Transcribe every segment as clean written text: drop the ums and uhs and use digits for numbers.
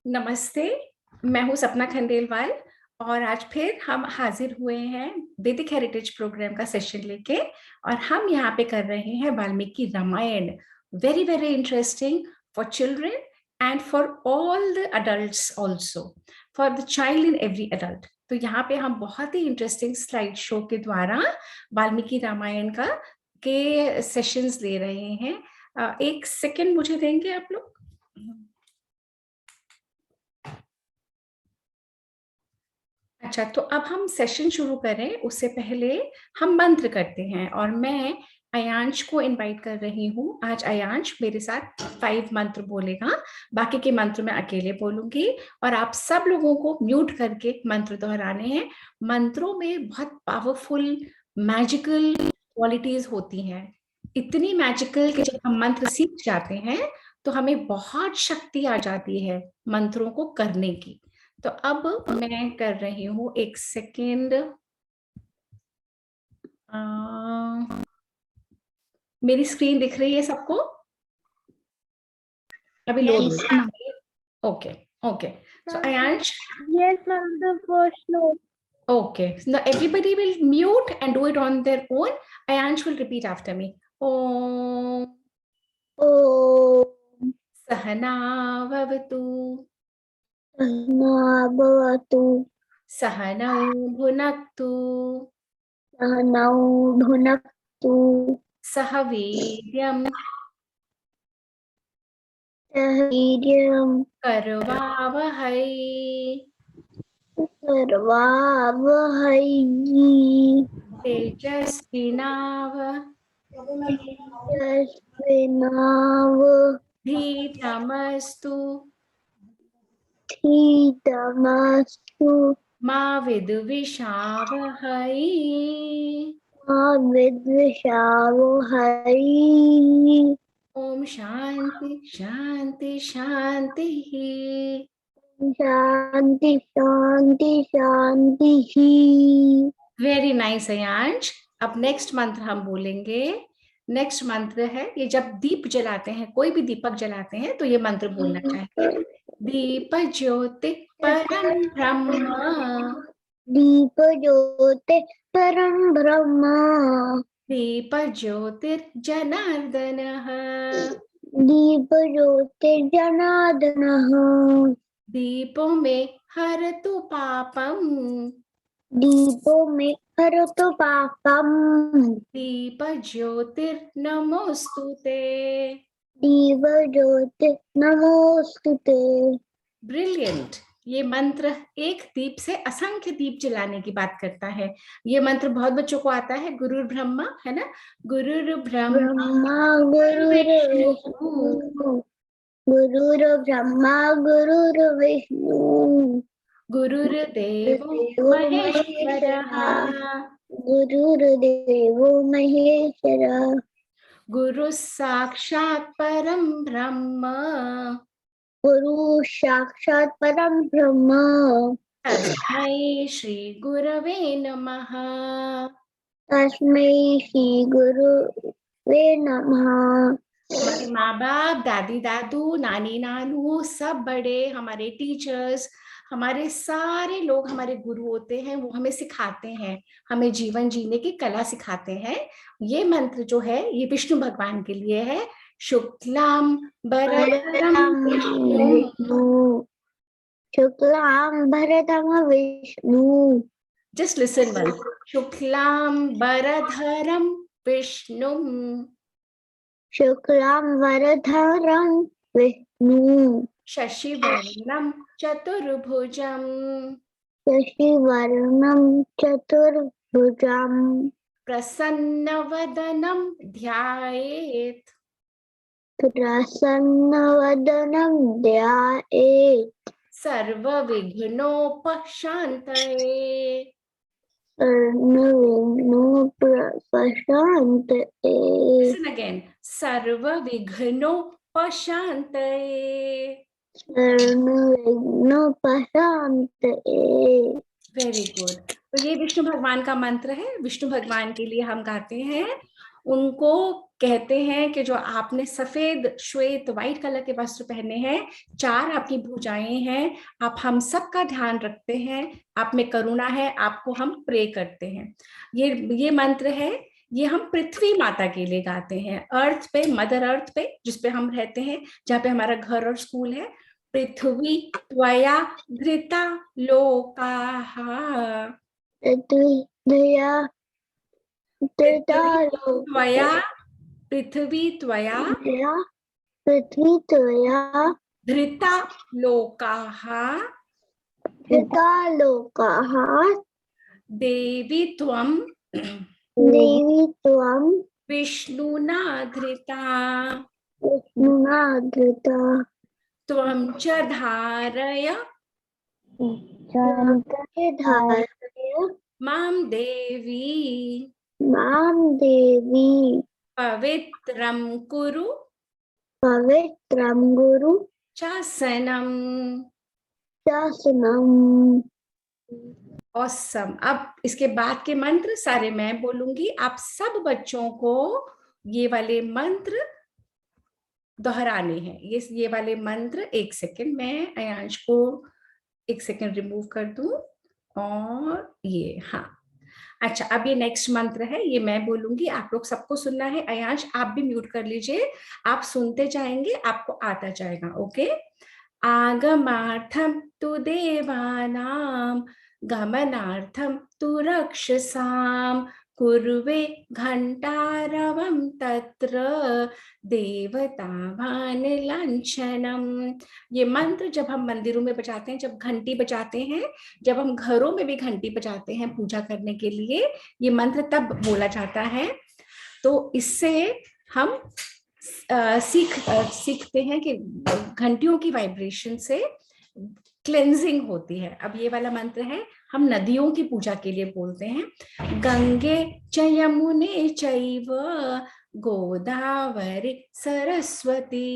नमस्ते, मैं हूँ सपना खंडेलवाल और आज फिर हम हाजिर हुए हैं वैदिक हेरिटेज प्रोग्राम का सेशन लेके और हम यहाँ पे कर रहे हैं Valmiki Ramayana. Very very interesting for children and for all the adults also, for the child in every adult. तो यहाँ पे हम बहुत ही इंटरेस्टिंग स्लाइड शो के द्वारा वाल्मीकि रामायण का के सेशंस ले रहे हैं। एक सेकेंड मुझे देंगे आप लोग। अच्छा, तो अब हम सेशन शुरू करें उससे पहले हम मंत्र करते हैं और मैं अयांश को इनवाइट कर रही हूँ। आज अयांश मेरे साथ 5 मंत्र बोलेगा, बाकी के मंत्र मैं अकेले बोलूंगी और आप सब लोगों को म्यूट करके मंत्र दोहराने हैं। मंत्रों में बहुत पावरफुल मैजिकल क्वालिटीज होती हैं, इतनी मैजिकल कि जब हम मंत्र सीख जाते हैं तो हमें बहुत शक्ति आ जाती है मंत्रों को करने की। तो अब मैं कर रही हूँ, एक सेकेंड। मेरी स्क्रीन दिख रही है सबको? अभी लोड Yes, हो रहा है। Okay okay, so Ayansh. yes, ma'am. The first note. Okay, so now everybody will mute and do it on their own. Ayansh will repeat after me. Om Oh, Sahana Vavatu Nabavatu, Sahanau Bhunaktu Nahnau Bhunaktu, Sahaviryam Sahiryam, Karvavahai Sarvavahai, Tejasvinav Jasvinav, Dhitamastu Thitamastu, Ma Vidvishavahai Mavidvishavahai, Om Shanti Shanti Shanti. Shanti, Shanti, Shanti, very nice Ayansh. अब next मंत्र हम बोलेंगे। Next मंत्र है, ये जब दीप जलाते हैं, कोई भी दीपक जलाते हैं तो ये मंत्र बोलना चाहिए। दीप ज्योति परम ब्रह्म दीप ज्योति परम ब्रह्म दीप ज्योतिर्जनार्दन दीप ज्योति जनार्दन दीपों में हर तु पापम दीपों में हरतु पापम दीप ज्योतिर्नमोस्तुते। दीप ज्योति नमोस्तुते। ब्रिलियंट। ये मंत्र एक दीप से असंख्य दीप जलाने की बात करता है। ये मंत्र बहुत बच्चों को आता है। गुरुर् ब्रह्मा, है ना? गुरुर् ब्रह्मा ब्रह्मा गुरुर्विष्णु गुरुर्विष्णु गुरुर्ब्रह्मा गुरुर्विष्णु गुरुर्देवो गुरुर्देवो महेश्वरः महेश्वरः गुरुर्देवो महेश्वर गुरु साक्षात् परम ब्रह्म गुरु साक्षात् परम ब्रह्म तस्मै श्री गुरवे नमः। तस्मै श्री गुरुवे नमः। हमारे माँ बाप, दादी दादू, नानी नानू, सब बड़े, हमारे टीचर्स, हमारे सारे लोग हमारे गुरु होते हैं। वो हमें सिखाते हैं, हमें जीवन जीने की कला सिखाते हैं। ये मंत्र जो है ये विष्णु भगवान के लिए है। शुक्लाम वरदरम विष्णु। विष्णु शुक्लां भरतम विष्णु जस्ट लिसन वन। शुक्लाम वरधरम विष्णु शुक्लां वरधरं विष्णु शशिवर्णम चतुर्भुजम शशिवर्णं चतुर्भुजं प्रसन्नवदनं ध्यायेत् प्रसन्नवदनं ध्यायेत् सर्वविघ्नोपशान्तये। सर्वविघ्नोपशान्तये। Listen again. सर्वविघ्नोपशान्तये। सर्वविघ्नोपशान्तये। Very good. तो ये विष्णु भगवान का मंत्र है। विष्णु भगवान के लिए हम गाते हैं। उनको कहते हैं कि जो आपने सफेद श्वेत व्हाइट कलर के वस्त्र पहने हैं, 4 आपकी भुजाएं हैं, आप हम सब का ध्यान रखते हैं, आप में करुणा है, आपको हम प्रे करते हैं। ये मंत्र है, ये हम पृथ्वी माता के लिए गाते हैं, अर्थ पे, मदर अर्थ पे, जिसपे हम रहते हैं, जहाँ पे हमारा घर और स्कूल है। पृथ्वी त्वया धृता लोकाः, पृथ्वी दया त्वया, पृथ्वी त्वया दया पृथ्वी तया धृता लोकाः धृता लोकाः देवी त्वं देवी त्वं विष्णुना धृता विष्णुना धृता त्वं च धारय धारय मां देवी मां देवी पवित्रं कुरु पवित्रं गुरु शासनम्। शासनम्। ऑसम। अब इसके बाद के मंत्र सारे मैं बोलूंगी, आप सब बच्चों को ये वाले मंत्र दोहराने हैं। ये वाले मंत्र, एक सेकंड, मैं अयांश को एक सेकंड रिमूव कर दूं, और ये, हाँ, अच्छा, अब ये नेक्स्ट मंत्र है, ये मैं बोलूंगी, आप लोग सबको सुनना है। अयांश आप भी म्यूट कर लीजिए, आप सुनते जाएंगे, आपको आता जाएगा। ओके। आगमार्थम तु देवानां गमनार्थम तु रक्षसां कुर्वे घंटारवं तत्र देवतावान लांछनम। ये मंत्र जब हम मंदिरों में बजाते हैं, जब घंटी बजाते हैं, जब हम घरों में भी घंटी बजाते हैं पूजा करने के लिए, ये मंत्र तब बोला जाता है। तो इससे हम सीखते हैं कि घंटियों की वाइब्रेशन से क्लेंजिंग होती है। अब ये वाला मंत्र है, हम नदियों की पूजा के लिए बोलते हैं। गंगे च यमुने चैव गोदावरी सरस्वती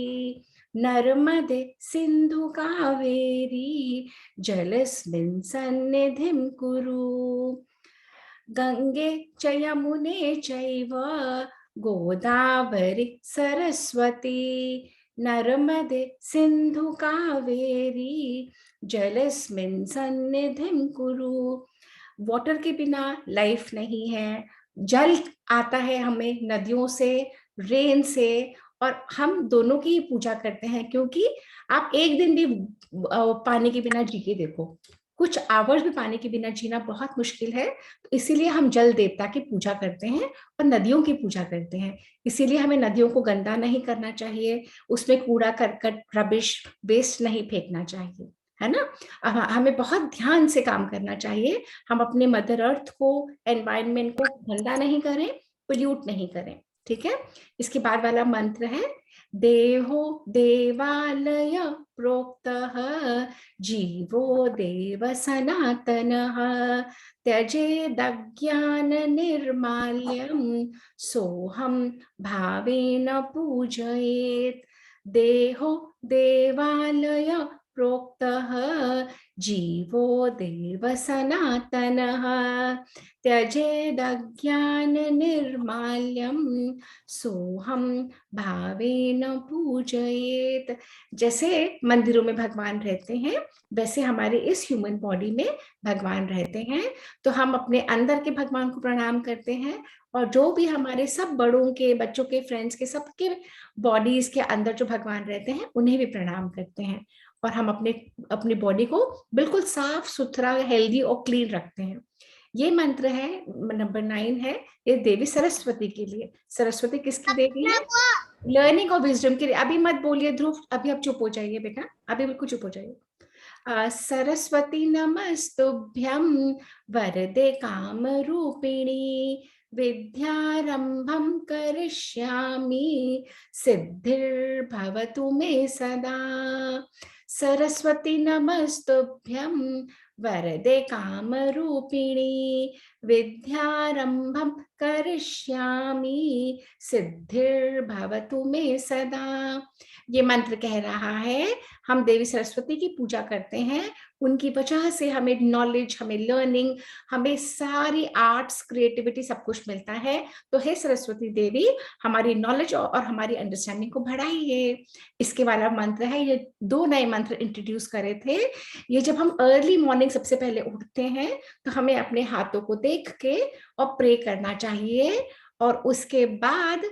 नर्मदे सिंधु कावेरी जलस्मिन् सन्निधिं कुरु। गंगे च यमुने चैव गोदावरी सरस्वती नर्मदे सिंधु कावेरी जलस्मिन् सन्निधिं कुरु। वाटर के बिना लाइफ नहीं है। जल आता है हमें नदियों से, रेन से, और हम दोनों की पूजा करते हैं, क्योंकि आप एक दिन भी पानी के बिना जी के देखो, कुछ आवर्स भी पानी के बिना जीना बहुत मुश्किल है। तो इसीलिए हम जल देवता की पूजा करते हैं और नदियों की पूजा करते हैं। इसीलिए हमें नदियों को गंदा नहीं करना चाहिए, उसमें कूड़ा करकट रबिश वेस्ट नहीं फेंकना चाहिए, है ना। हमें बहुत ध्यान से काम करना चाहिए। हम अपने मदर अर्थ को, एनवायरनमेंट को गंदा नहीं करें, पोल्यूट नहीं करें, ठीक है। इसके बाद वाला मंत्र है, देहो देवालय प्रोक्तः जीवो देव सनातनः त्यजेदज्ञान निर्माल्यं सोहम भावेन पूजयेत्। देहो देवालय प्रोक्तः जीवो देव सनातनः त्यजेदज्ञान निर्माल्यं सोहम भावेन पूजयेत्। जैसे मंदिरों में भगवान रहते हैं, वैसे हमारे इस ह्यूमन बॉडी में भगवान रहते हैं। तो हम अपने अंदर के भगवान को प्रणाम करते हैं, और जो भी हमारे सब बड़ों के, बच्चों के, फ्रेंड्स के, सबके बॉडीज के अंदर जो भगवान रहते हैं, उन्हें भी प्रणाम करते हैं। और हम अपनी बॉडी को बिल्कुल साफ सुथरा, हेल्दी और क्लीन रखते हैं। ये मंत्र है, नंबर 9 है, ये देवी सरस्वती के लिए। सरस्वती किसकी देवी है? लर्निंग और विजडम के लिए। अभी मत बोलिए ध्रुव, अभी आप चुप हो जाइए बेटा, अभी बिल्कुल चुप हो जाइए। सरस्वती नमस्तुभ्यं वरदे काम रूपिणी विद्यारंभं करिष्यामि सिद्धिर्भवतु मे सदा। सरस्वती नमस्तुभ्यं वरदे काम रूपिणी विद्यारंभम करिष्यामि सिद्धिर्भवतु मे सदा। ये मंत्र कह रहा है हम देवी सरस्वती की पूजा करते हैं, उनकी वजह से हमें नॉलेज, हमें लर्निंग, हमें सारी आर्ट्स, क्रिएटिविटी सब कुछ मिलता है। तो हे सरस्वती देवी, हमारी नॉलेज और हमारी अंडरस्टैंडिंग को बढ़ाइए। इसके वाला मंत्र है, ये 2 नए मंत्र इंट्रोड्यूस करे थे। ये जब हम अर्ली मॉर्निंग सबसे पहले उठते हैं तो हमें अपने हाथों को देख के और प्रे करना चाहिए, और उसके बाद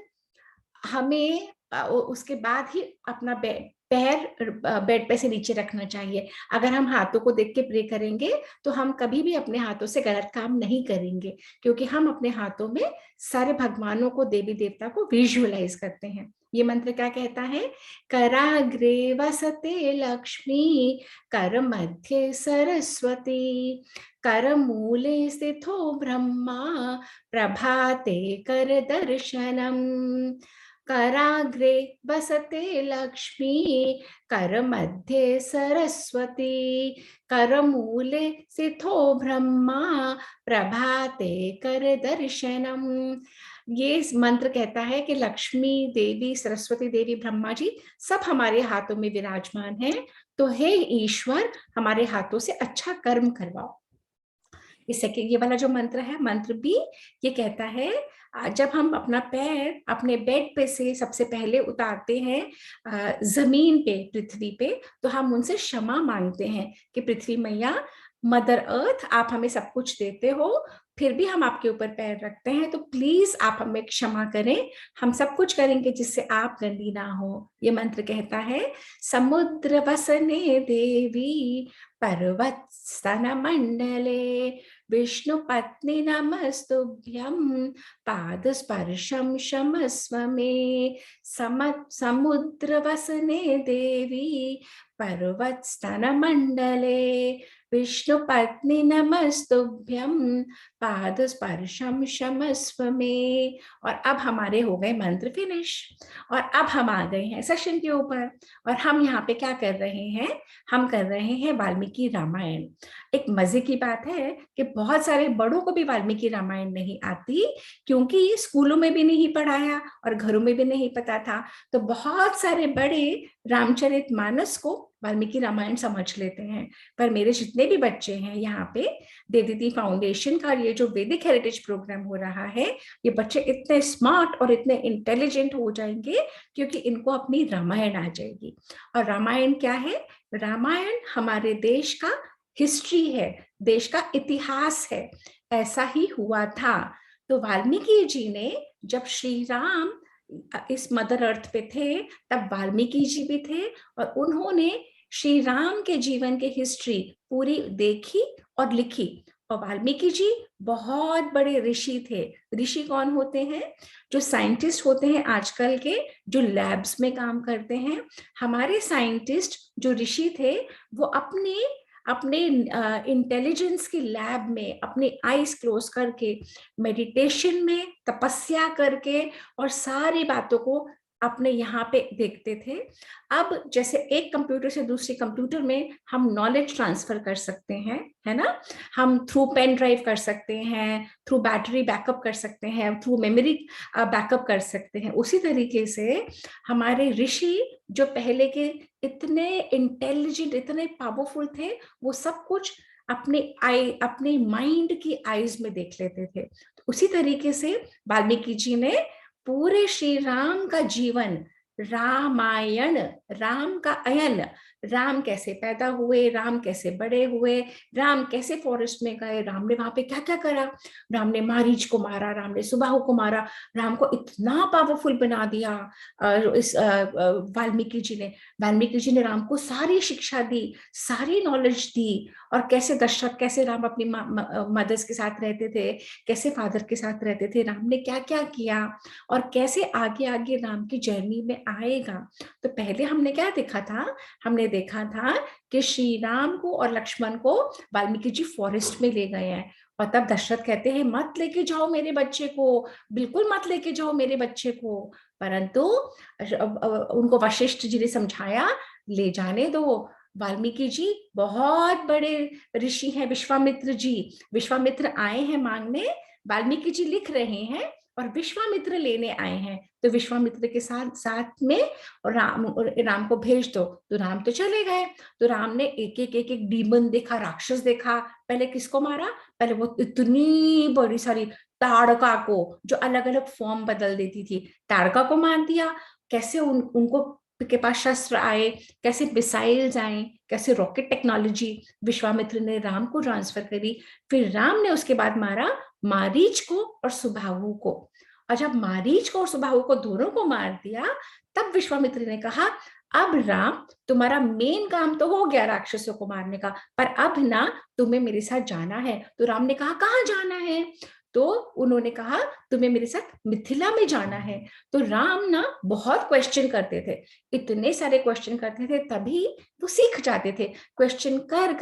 ही अपना पैर बेड पे से नीचे रखना चाहिए। अगर हम हाथों को देख के प्रे करेंगे तो हम कभी भी अपने हाथों से गलत काम नहीं करेंगे, क्योंकि हम अपने हाथों में सारे भगवानों को, देवी देवता को विजुअलाइज करते हैं। ये मंत्र क्या कहता है? कराग्रे वसते लक्ष्मी, कर मध्य सरस्वती, कर मूले स्थितो ब्रह्मा, प्रभाते कर दर्शनम। कराग्रे वसते लक्ष्मी, कर मध्य सरस्वती, कर मूले स्थितो ब्रह्मा, प्रभाते कर दर्शनम। ये मंत्र कहता है कि लक्ष्मी देवी, सरस्वती देवी, ब्रह्मा जी सब हमारे हाथों में विराजमान हैं। तो हे ईश्वर, हमारे हाथों से अच्छा कर्म करवाओ। ये वाला जो मंत्र है, मंत्र भी ये कहता है जब हम अपना पैर अपने बेड पे से सबसे पहले उतारते हैं जमीन पे, पृथ्वी पे, तो हम उनसे क्षमा मांगते हैं कि पृथ्वी मैया, मदर अर्थ, आप हमें सब कुछ देते हो, फिर भी हम आपके ऊपर पैर रखते हैं, तो प्लीज आप हमें क्षमा करें, हम सब कुछ करेंगे जिससे आप गंदी ना हो। ये मंत्र कहता है समुद्र वसने देवी, पर्वत स्तन मंडले, विष्णु पत्नी नमस्तुभ्यं, पाद स्पर्शम क्षमस्व मे। समुद्र वसने देवी, पर्वत स्तन मंडले, विष्णु पत्नी नमस्तुभ्यं, पाद स्पर्शम क्षमस्व मे। और अब हमारे हो गए मंत्र फिनिश, और अब हम आ गए हैं सेशन के ऊपर, और हम यहाँ पे क्या कर रहे हैं? हम कर रहे हैं वाल्मीकि रामायण। एक मजे की बात है कि बहुत सारे बड़ों को भी वाल्मीकि रामायण नहीं आती, क्योंकि स्कूलों में भी नहीं पढ़ाया और घरों में भी नहीं पता था। तो बहुत सारे बड़े रामचरितमानस को वाल्मीकि रामायण समझ लेते हैं। पर मेरे जितने भी बच्चे हैं यहाँ पे, देवदीदी फाउंडेशन का ये जो वैदिक हेरिटेज प्रोग्राम हो रहा है, ये बच्चे इतने स्मार्ट और इतने इंटेलिजेंट हो जाएंगे क्योंकि इनको अपनी रामायण आ जाएगी। और रामायण क्या है? रामायण हमारे देश का हिस्ट्री है, देश का इतिहास है, ऐसा ही हुआ था। तो वाल्मीकि जी ने, जब श्री राम इस मदर अर्थ पे थे, तब वाल्मीकि जी भी थे, और उन्होंने श्री राम के जीवन की हिस्ट्री पूरी देखी और लिखी। और वाल्मीकि जी बहुत बड़े ऋषि थे। ऋषि कौन होते हैं? जो साइंटिस्ट होते हैं आजकल के, जो लैब्स में काम करते हैं। हमारे साइंटिस्ट जो ऋषि थे, वो अपने अपने इंटेलिजेंस की लैब में अपनी आईज क्लोज करके, मेडिटेशन में तपस्या करके, और सारी बातों को अपने यहाँ पे देखते थे। अब जैसे एक कंप्यूटर से दूसरे कंप्यूटर में हम नॉलेज ट्रांसफर कर सकते हैं, है ना, हम थ्रू पेन ड्राइव कर सकते हैं, थ्रू बैटरी बैकअप कर सकते हैं, थ्रू मेमोरी बैकअप कर सकते हैं। उसी तरीके से हमारे ऋषि जो पहले के इतने इंटेलिजेंट, इतने पावरफुल थे, वो सब कुछ अपने माइंड की आईज में देख लेते थे। तो उसी तरीके से वाल्मीकि जी ने पूरे श्री राम का जीवन, रामायण, राम का अयन, राम कैसे पैदा हुए, राम कैसे बड़े हुए, राम कैसे फॉरेस्ट में गए, राम ने वहां पे क्या क्या करा, राम ने मारीच को मारा, राम ने सुबाहु को मारा, राम को इतना पावरफुल बना दिया इस वाल्मीकि जी ने राम को सारी शिक्षा दी, सारी नॉलेज दी। और कैसे दशरथ, कैसे राम अपनी मदर्स के साथ रहते थे, कैसे फादर के साथ रहते थे, राम ने क्या क्या किया, और कैसे आगे आगे राम की जर्नी में आएगा। तो पहले हमने क्या देखा था? हमने देखा था कि श्री राम को और लक्ष्मण को वाल्मीकि जी फॉरेस्ट में ले गए हैं, और तब दशरथ कहते हैं मत लेके जाओ मेरे बच्चे को, बिल्कुल मत लेके जाओ मेरे बच्चे को। परंतु उनको वशिष्ठ जी ने समझाया ले जाने दो, वाल्मीकि जी बहुत बड़े ऋषि हैं, विश्वामित्र जी। विश्वामित्र आए हैं मांगने, वाल्मीकि जी लिख रहे हैं और विश्वामित्र लेने आए हैं। तो विश्वामित्र के साथ साथ में राम को भेज दो। तो राम तो चले गए। तो राम ने एक डीमन देखा, राक्षस देखा। पहले किसको मारा? पहले वो इतनी बड़ी सारी ताड़का को, जो अलग अलग फॉर्म बदल देती थी, ताड़का को मार दिया। कैसे उनको के पास शस्त्र आए, कैसे मिसाइल्स आए, कैसे रॉकेट टेक्नोलॉजी विश्वामित्र ने राम को ट्रांसफर करी। फिर राम ने उसके बाद मारा मारीच को और सुबाहु को। और जब मारीच को और सुबाहु को दोनों को मार दिया, तब विश्वामित्र ने कहा, अब राम तुम्हारा मेन काम तो हो गया राक्षसों को मारने का, पर अब ना तुम्हें मेरे साथ जाना है। तो राम ने कहा, कहाँ जाना है? तो उन्होंने कहा, तुम्हें मेरे साथ मिथिला में जाना है। तो राम ना बहुत क्वेश्चन करते थे, इतने सारे क्वेश्चन करते थे, तभी वो सीख जाते थे। क्वेश्चन कर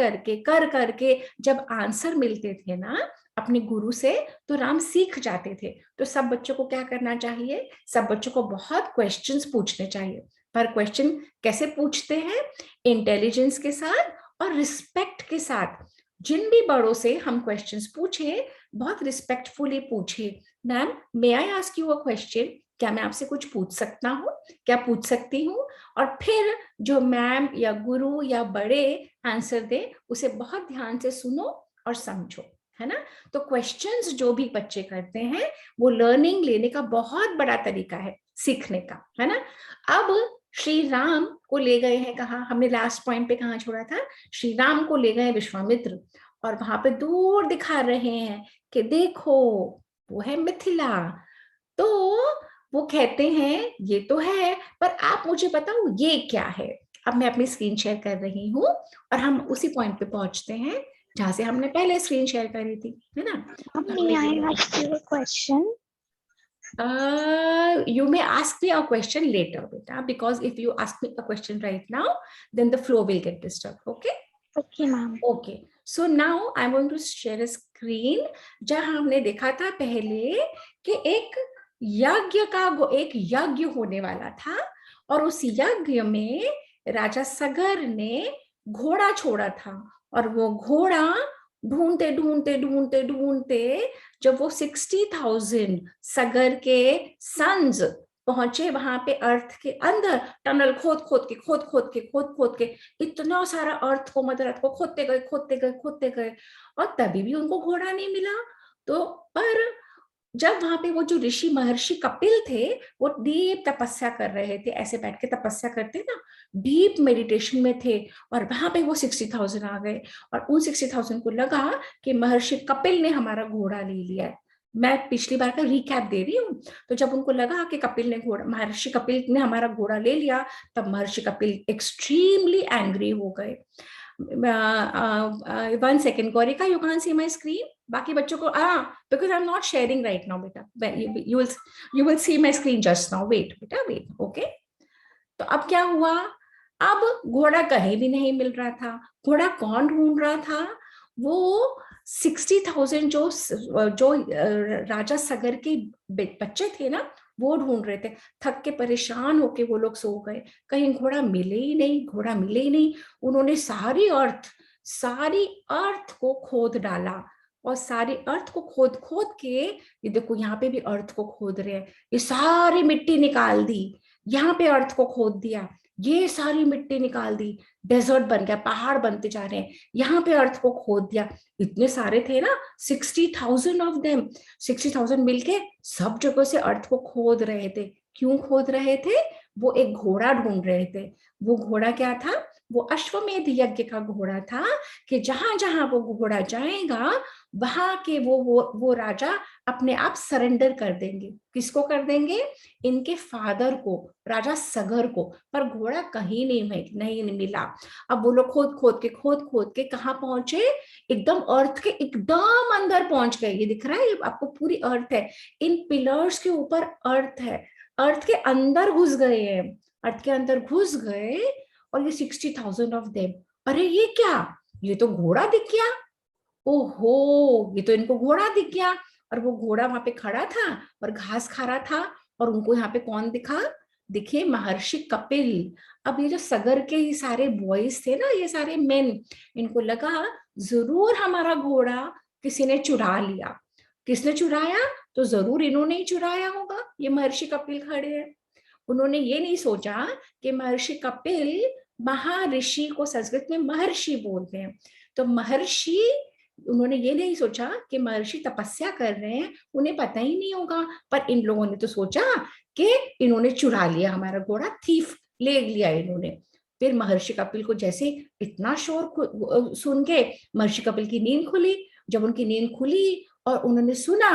करके जब आंसर मिलते थे ना अपने गुरु से, तो राम सीख जाते थे। तो सब बच्चों को क्या करना चाहिए? सब बच्चों को बहुत क्वेश्चंस पूछने चाहिए। पर क्वेश्चन कैसे पूछते हैं? इंटेलिजेंस के साथ और रिस्पेक्ट के साथ। जिन भी बड़ों से हम क्वेश्चंस पूछे, बहुत रिस्पेक्टफुली पूछे। Ma'am, may I ask you a question? क्या मैं आपसे कुछ पूछ सकता हूँ? क्या पूछ सकती हूँ? और फिर जो मैम या गुरु या बड़े आंसर दे, उसे बहुत ध्यान से सुनो और समझो, है ना? तो क्वेश्चंस जो भी बच्चे करते हैं, वो लर्निंग लेने का बहुत बड़ा तरीका है, सीखने का, है ना? अब श्री राम को ले गए हैं कहाँ? हमने लास्ट पॉइंट पे कहाँ छोड़ा था? श्री राम को ले गए विश्वामित्र, और वहां पे दूर दिखा रहे हैं कि देखो वो है मिथिला। तो वो कहते हैं ये तो है, पर आप मुझे बताओ ये क्या है? अब मैं अपनी स्क्रीन शेयर कर रही हूँ और हम उसी पॉइंट पे पहुंचते हैं जहां से हमने पहले स्क्रीन शेयर करी थी, है ना? May I ask you a question? You may ask me a question later, beta, because if you ask me a question right now, then the flow will get disturbed. Okay? Okay, ma'am. Okay. So now I'm going to share a screen जहां हमने देखा था पहले कि एक यज्ञ होने वाला था, और उस यज्ञ में राजा सगर ने घोड़ा छोड़ा था। और वो घोड़ा ढूंढते ढूंढते ढूंढते ढूंढते जब वो 60,000 सगर के सन्स पहुंचे वहां पे अर्थ के अंदर, टनल खोद के इतना सारा अर्थ को, मदर अर्थ को खोदते गए, और तभी भी उनको घोड़ा नहीं मिला। तो पर जब वहां पे वो जो ऋषि महर्षि कपिल थे, वो डीप तपस्या कर रहे थे, ऐसे बैठ के तपस्या करते ना, डीप मेडिटेशन में थे, और वहां पे वो 60,000 आ गए। और उन 60,000 को लगा कि महर्षि कपिल ने हमारा घोड़ा ले लिया है। मैं पिछली बार का रिकैप दे रही हूँ। तो जब उनको लगा कि महर्षि कपिल ने हमारा घोड़ा ले लिया, तब महर्षि कपिल एक्सट्रीमली एंग्री हो गए। 1 second, Gorika, you can't see my screen. बाकी बच्चों को because I'm not sharing right now, बेटा. You will see my screen just now. Wait, बेटा, wait. Okay. तो अब क्या हुआ? अब घोड़ा कहीं भी नहीं मिल रहा था। घोड़ा कौन ढूंढ रहा था? वो 60,000 जो राजा सगर के बच्चे थे ना, वो ढूंढ रहे थे। थक के परेशान होके वो लोग सो गए, कहीं घोड़ा मिले ही नहीं। उन्होंने सारी अर्थ को खोद डाला, और सारी अर्थ को खोद खोद के, ये देखो यहाँ पे भी अर्थ को खोद रहे हैं, ये सारी मिट्टी निकाल दी। यहाँ पे अर्थ को खोद दिया, ये सारी मिट्टी निकाल दी, डेजर्ट बन गया, पहाड़ बनते जा रहे हैं। यहाँ पे अर्थ को खोद दिया, इतने सारे थे ना, 60,000 ऑफ देम, 60,000 मिलके सब जगह से अर्थ को खोद रहे थे। क्यों खोद रहे थे? वो एक घोड़ा ढूंढ रहे थे। वो घोड़ा क्या था? वो अश्वमेध यज्ञ का घोड़ा था, कि जहां जहां वो घोड़ा जाएगा, वहां के वो राजा अपने आप सरेंडर कर देंगे। किसको कर देंगे? इनके फादर को, राजा सगर को। पर घोड़ा कहीं नहीं मिला। अब वो लोग खोद के कहाँ पहुंचे? एकदम अर्थ के एकदम अंदर पहुंच गए। ये दिख रहा है, ये आपको पूरी अर्थ है, इन पिलर्स के ऊपर अर्थ है। अर्थ के अंदर घुस गए हैं, अर्थ के अंदर घुस गए, और ये 60,000 ऑफ देम। अरे ये क्या? ये तो घोड़ा दिख गया। ओहो, ये तो इनको घोड़ा दिख गया। और वो घोड़ा वहां पे खड़ा था और घास खा रहा था। और उनको यहाँ पे कौन दिखा? दिखे महर्षि कपिल। अब ये जो सगर के ही सारे बॉयज थे ना, ये सारे मेन, इनको लगा जरूर हमारा घोड़ा किसी ने चुरा लिया। किसने चुराया? तो जरूर इन्होंने ही चुराया होगा, ये महर्षि कपिल खड़े हैं। उन्होंने ये नहीं सोचा कि महर्षि कपिल, महर्षि को संस्कृत में महर्षि बोलते हैं, तो महर्षि, उन्होंने ये नहीं सोचा कि महर्षि तपस्या कर रहे हैं, उन्हें पता ही नहीं होगा। पर इन लोगों ने तो सोचा कि इन्होंने चुरा लिया हमारा घोड़ा, थीफ ले लिया इन्होंने। फिर महर्षि कपिल को जैसे इतना शोर सुन के महर्षि कपिल की नींद खुली। जब उनकी नींद खुली और उन्होंने सुना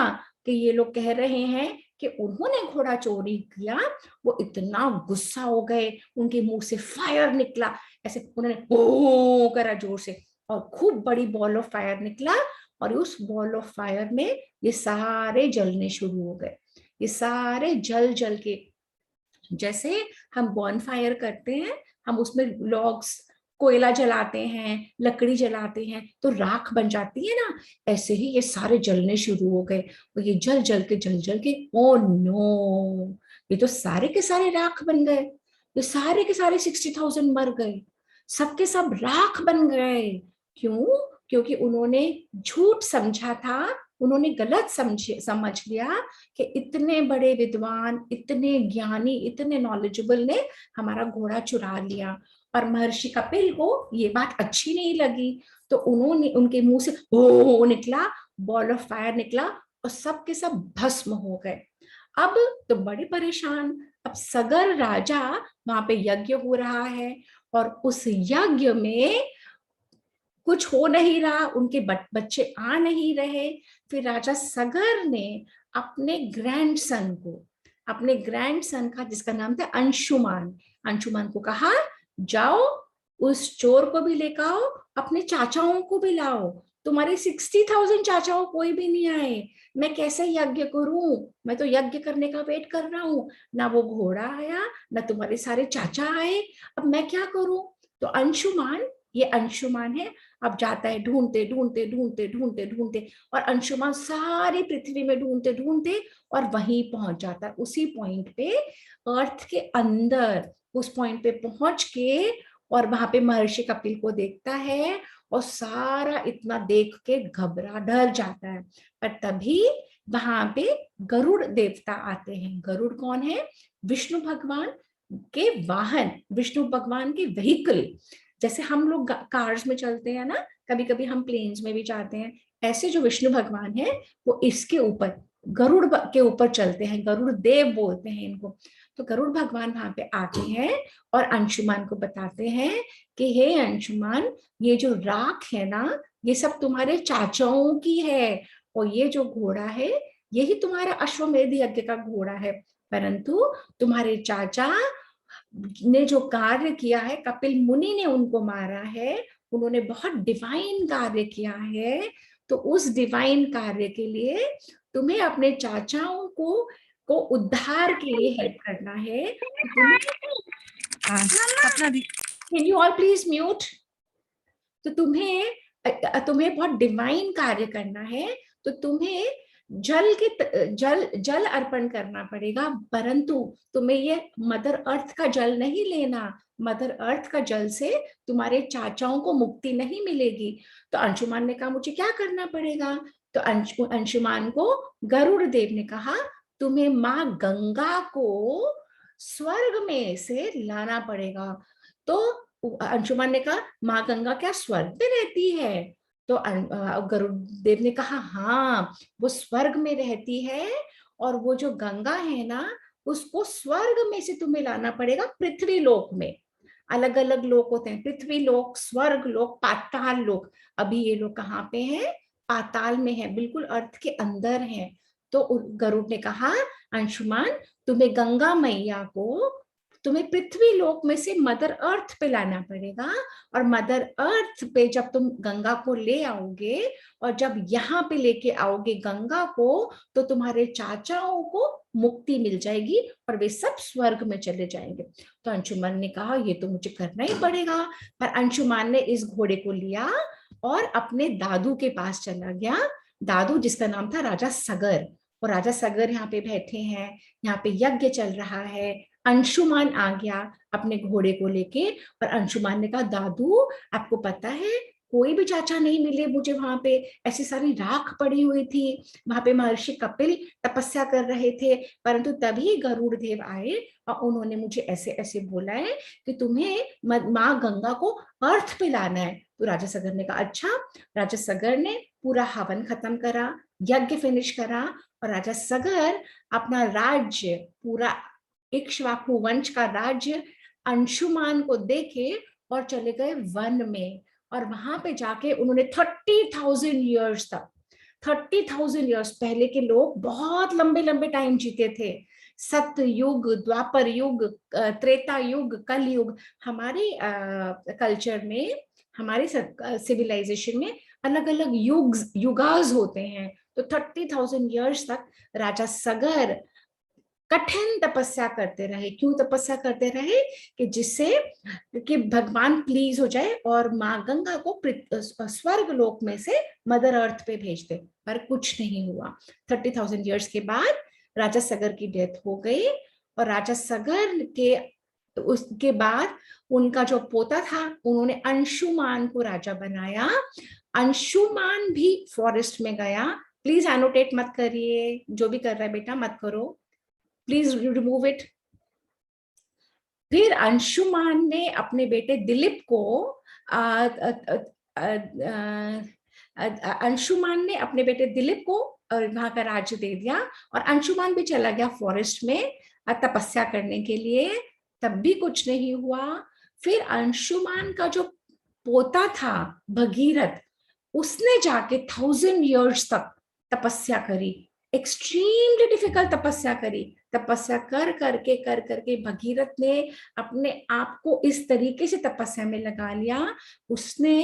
कि ये लोग कह रहे हैं कि उन्होंने घोड़ा चोरी किया, वो इतना गुस्सा हो गए, उनके मुंह से फायर निकला, ऐसे उन्होंने ओ करा जोर से, और खूब बड़ी बॉल ऑफ फायर निकला। और उस बॉल ऑफ फायर में ये सारे जलने शुरू हो गए। ये सारे जल जल के, जैसे हम बॉन फायर करते हैं, हम उसमें लॉग्स, कोयला जलाते हैं, लकड़ी जलाते हैं तो राख बन जाती है ना, ऐसे ही ये सारे जलने शुरू हो गए। और ये जल जल के, ओ नो, ये तो सारे के सारे राख बन गए। ये सारे के सारे 60,000 मर गए, सबके सब राख बन गए। क्यों? क्योंकि उन्होंने झूठ समझा था, उन्होंने गलत समझ लिया कि इतने बड़े विद्वान, इतने ज्ञानी, इतने नॉलेजेबल ने हमारा घोड़ा चुरा लिया। और महर्षि कपिल को ये बात अच्छी नहीं लगी, तो उन्होंने, उनके मुंह से ओ निकला, बॉल ऑफ फायर निकला, और सब के सब भस्म हो गए। अब तो बड़े परेशान। अब सगर राजा, वहां पे यज्ञ हो रहा है, और उस यज्ञ में कुछ हो नहीं रहा, उनके बच्चे आ नहीं रहे। फिर राजा सगर ने अपने ग्रैंडसन को, अपने ग्रैंडसन का जिसका नाम था अंशुमान, अंशुमान को कहा, जाओ उस चोर को भी लेकर आओ, अपने चाचाओं को भी लाओ। तुम्हारे 60,000 चाचाओं कोई भी नहीं आए, मैं कैसे यज्ञ करूं? मैं तो यज्ञ करने का वेट कर रहा हूं, ना वो घोड़ा आया, ना तुम्हारे सारे चाचा आए, अब मैं क्या करूं? तो अंशुमान, ये अंशुमान है, अब जाता है ढूंढते ढूंढते ढूंढते ढूंढते ढूंढते, और अंशुमान सारी पृथ्वी में ढूंढते ढूंढते, और वहीं पहुंच जाता है, उसी पॉइंट पे, अर्थ के अंदर, उस पॉइंट पे पहुंच के, और वहां पे महर्षि कपिल को देखता है, और सारा इतना देख के घबरा डर जाता है। पर तभी वहां पे गरुड़ देवता आते हैं। गरुड़ कौन है? विष्णु भगवान के वाहन, विष्णु भगवान के व्हीकल। जैसे हम लोग कार्स में चलते हैं ना, कभी कभी हम प्लेन्स में भी जाते हैं, ऐसे जो विष्णु भगवान है वो इसके ऊपर, गरुड़ के ऊपर चलते हैं, गरुड़ देव बोलते हैं इनको। तो गरुड़ भगवान वहां पे आते हैं और अंशुमान को बताते हैं कि हे अंशुमान, ये जो राख है ना, ये सब तुम्हारे चाचाओं की है, और ये जो घोड़ा है, यही तुम्हारा अश्वमेध यज्ञ का घोड़ा है। परंतु तुम्हारे चाचा ने जो कार्य किया है, कपिल मुनि ने उनको मारा है, उन्होंने बहुत डिवाइन कार्य किया है। तो उस डिवाइन कार्य के लिए तुम्हें अपने चाचाओं को उद्धार के लिए हेल्प करना है। तो तुम्हें, can you all please mute? तो तुम्हें तुम्हें बहुत डिवाइन कार्य करना है, तो तुम्हें जल अर्पण करना पड़ेगा। परंतु तुम्हें ये मदर अर्थ का जल नहीं लेना, मदर अर्थ का जल से तुम्हारे चाचाओं को मुक्ति नहीं मिलेगी। तो अंशुमान ने कहा मुझे क्या करना पड़ेगा? तो अंशुमान को गरुड़ देव ने कहा, तुम्हें माँ गंगा को स्वर्ग में से लाना पड़ेगा। तो अंशुमान ने कहा, माँ गंगा क्या स्वर्ग में रहती है? तो गरुड़ देव ने कहा, हाँ, वो स्वर्ग में रहती है, और वो जो गंगा है ना, उसको स्वर्ग में से तुम्हें लाना पड़ेगा पृथ्वी लोक में। अलग अलग लोक होते हैं, पृथ्वी लोक, स्वर्ग लोक, पाताल लोक। अभी ये लोग कहाँ पे हैं? पाताल में है, बिल्कुल अर्थ के अंदर है। तो गरुड़ ने कहा, अंशुमान, तुम्हें गंगा मैया को, तुम्हें पृथ्वी लोक में से मदर अर्थ पे लाना पड़ेगा, और मदर अर्थ पे जब तुम गंगा को ले आओगे, और जब यहाँ पे लेके आओगे गंगा को, तो तुम्हारे चाचाओं को मुक्ति मिल जाएगी, और वे सब स्वर्ग में चले जाएंगे। तो अंशुमान ने कहा, ये तो मुझे करना ही पड़ेगा। पर अंशुमान ने इस घोड़े को लिया और अपने दादू के पास चला गया, दादू जिसका नाम था राजा सगर। और राजा सगर यहाँ पे बैठे हैं, यहाँ पे यज्ञ चल रहा है, अंशुमान आ गया अपने घोड़े को लेके, और अंशुमान ने कहा दादू आपको पता है कोई भी चाचा नहीं मिले मुझे, वहां पे ऐसी सारी राख पड़ी हुई थी, वहां पे महर्षि कपिल तपस्या कर रहे थे, परंतु तभी गरुड़ देव आए और उन्होंने मुझे ऐसे ऐसे बोला है कि तुम्हें माँ गंगा को अर्थ पे लाना है। तो राजा सगर ने कहा अच्छा। राजा सगर ने पूरा हवन खत्म करा, यज्ञ फिनिश करा, और राजा सगर अपना राज्य, पूरा इक्ष्वाकु वंश का राज्य अंशुमान को देके और चले गए वन में। और वहां पे जाके उन्होंने 30,000 ईयर्स तक, 30,000 ईयर्स, पहले के लोग बहुत लंबे लंबे टाइम जीते थे। सत्य युग, द्वापर युग, त्रेता युग, कल युग। हमारे कल्चर में, हमारे सिविलाइजेशन में अलग अलग युगास होते हैं। तो 30,000 ईयर्स तक राजा सगर कठिन तपस्या करते रहे। क्यों तपस्या करते रहे? कि जिससे कि भगवान प्लीज हो जाए और माँ गंगा को स्वर्ग लोक में से मदर अर्थ पे भेज दे, पर कुछ नहीं हुआ। 30,000 ईयर्स के बाद राजा सगर की डेथ हो गई, और राजा सगर के उसके बाद उनका जो पोता था, उन्होंने अंशुमान को राजा बनाया। अंशुमान भी फॉरेस्ट में गया। प्लीज एनोटेट मत करिए, जो भी कर रहा है बेटा मत करो, प्लीज रिमूव इट। फिर अंशुमान ने अपने बेटे दिलीप को अंशुमान ने अपने बेटे दिलीप को वहां का राज्य दे दिया, और अंशुमान भी चला गया फॉरेस्ट में तपस्या करने के लिए। तब भी कुछ नहीं हुआ। फिर अंशुमान का जो पोता था भगीरथ, उसने जाके 1000 ईयर्स तक तपस्या करी, एक्सट्रीमली डिफिकल्ट तपस्या करी। तपस्या कर करके भगीरथ ने अपने आप को इस तरीके से तपस्या में लगा लिया, उसने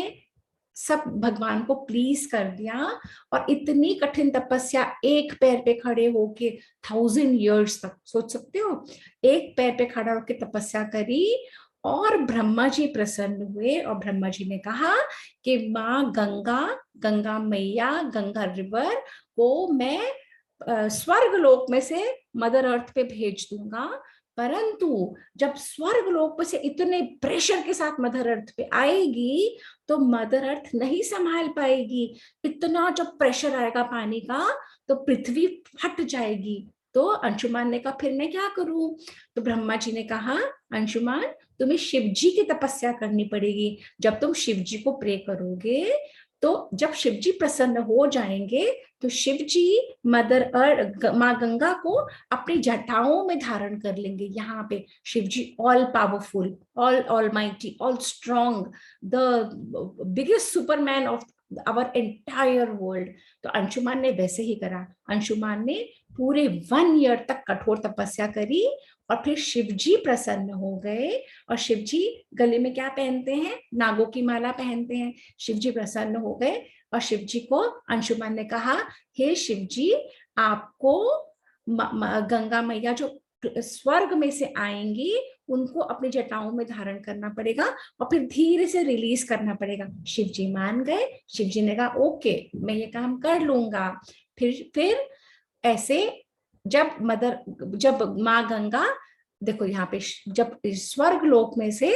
सब भगवान को प्लीज कर दिया। और इतनी कठिन तपस्या, एक पैर पे खड़े होके 1000 ईयर्स तक, सोच सकते हो, एक पैर पे खड़ा होके तपस्या करी। और ब्रह्मा जी प्रसन्न हुए, और ब्रह्मा जी ने कहा कि माँ गंगा, गंगा मैया, गंगा रिवर को मैं स्वर्ग लोक में से मदर अर्थ पे भेज दूंगा। परंतु जब स्वर्ग लोक पे से इतने प्रेशर के साथ मदर अर्थ पे आएगी तो मदर अर्थ नहीं संभाल पाएगी। इतना जब प्रेशर आएगा पानी का तो पृथ्वी फट जाएगी। तो अंशुमान ने कहा फिर मैं क्या करूं? तो ब्रह्मा जी ने कहा अंशुमान, तुम्हें शिव जी की तपस्या करनी पड़ेगी। जब तुम शिव जी को प्रे करोगे तो जब शिव जी प्रसन्न हो जाएंगे तो शिव जी माँ गंगा को अपनी जटाओं में धारण कर लेंगे। यहाँ पे Shiva ji all powerful, all mighty, all strong, the biggest superman of our entire world. तो अंशुमान ने वैसे ही करा। अंशुमान ने पूरे 1 ईयर तक कठोर तपस्या करी, और फिर शिव जी प्रसन्न हो गए। और शिव जी गले में क्या पहनते हैं? नागों की माला पहनते हैं। शिव जी प्रसन्न हो गए, और शिव जी को अंशुमान ने कहा हे शिव जी, आपको गंगा मैया जो स्वर्ग में से आएंगी उनको अपनी जटाओं में धारण करना पड़ेगा, और फिर धीरे से रिलीज करना पड़ेगा। शिव जी मान गए। शिव जी ने कहा ओके, मैं ये काम कर लूंगा। फिर ऐसे जब माँ गंगा, देखो यहाँ पे जब स्वर्ग लोक में से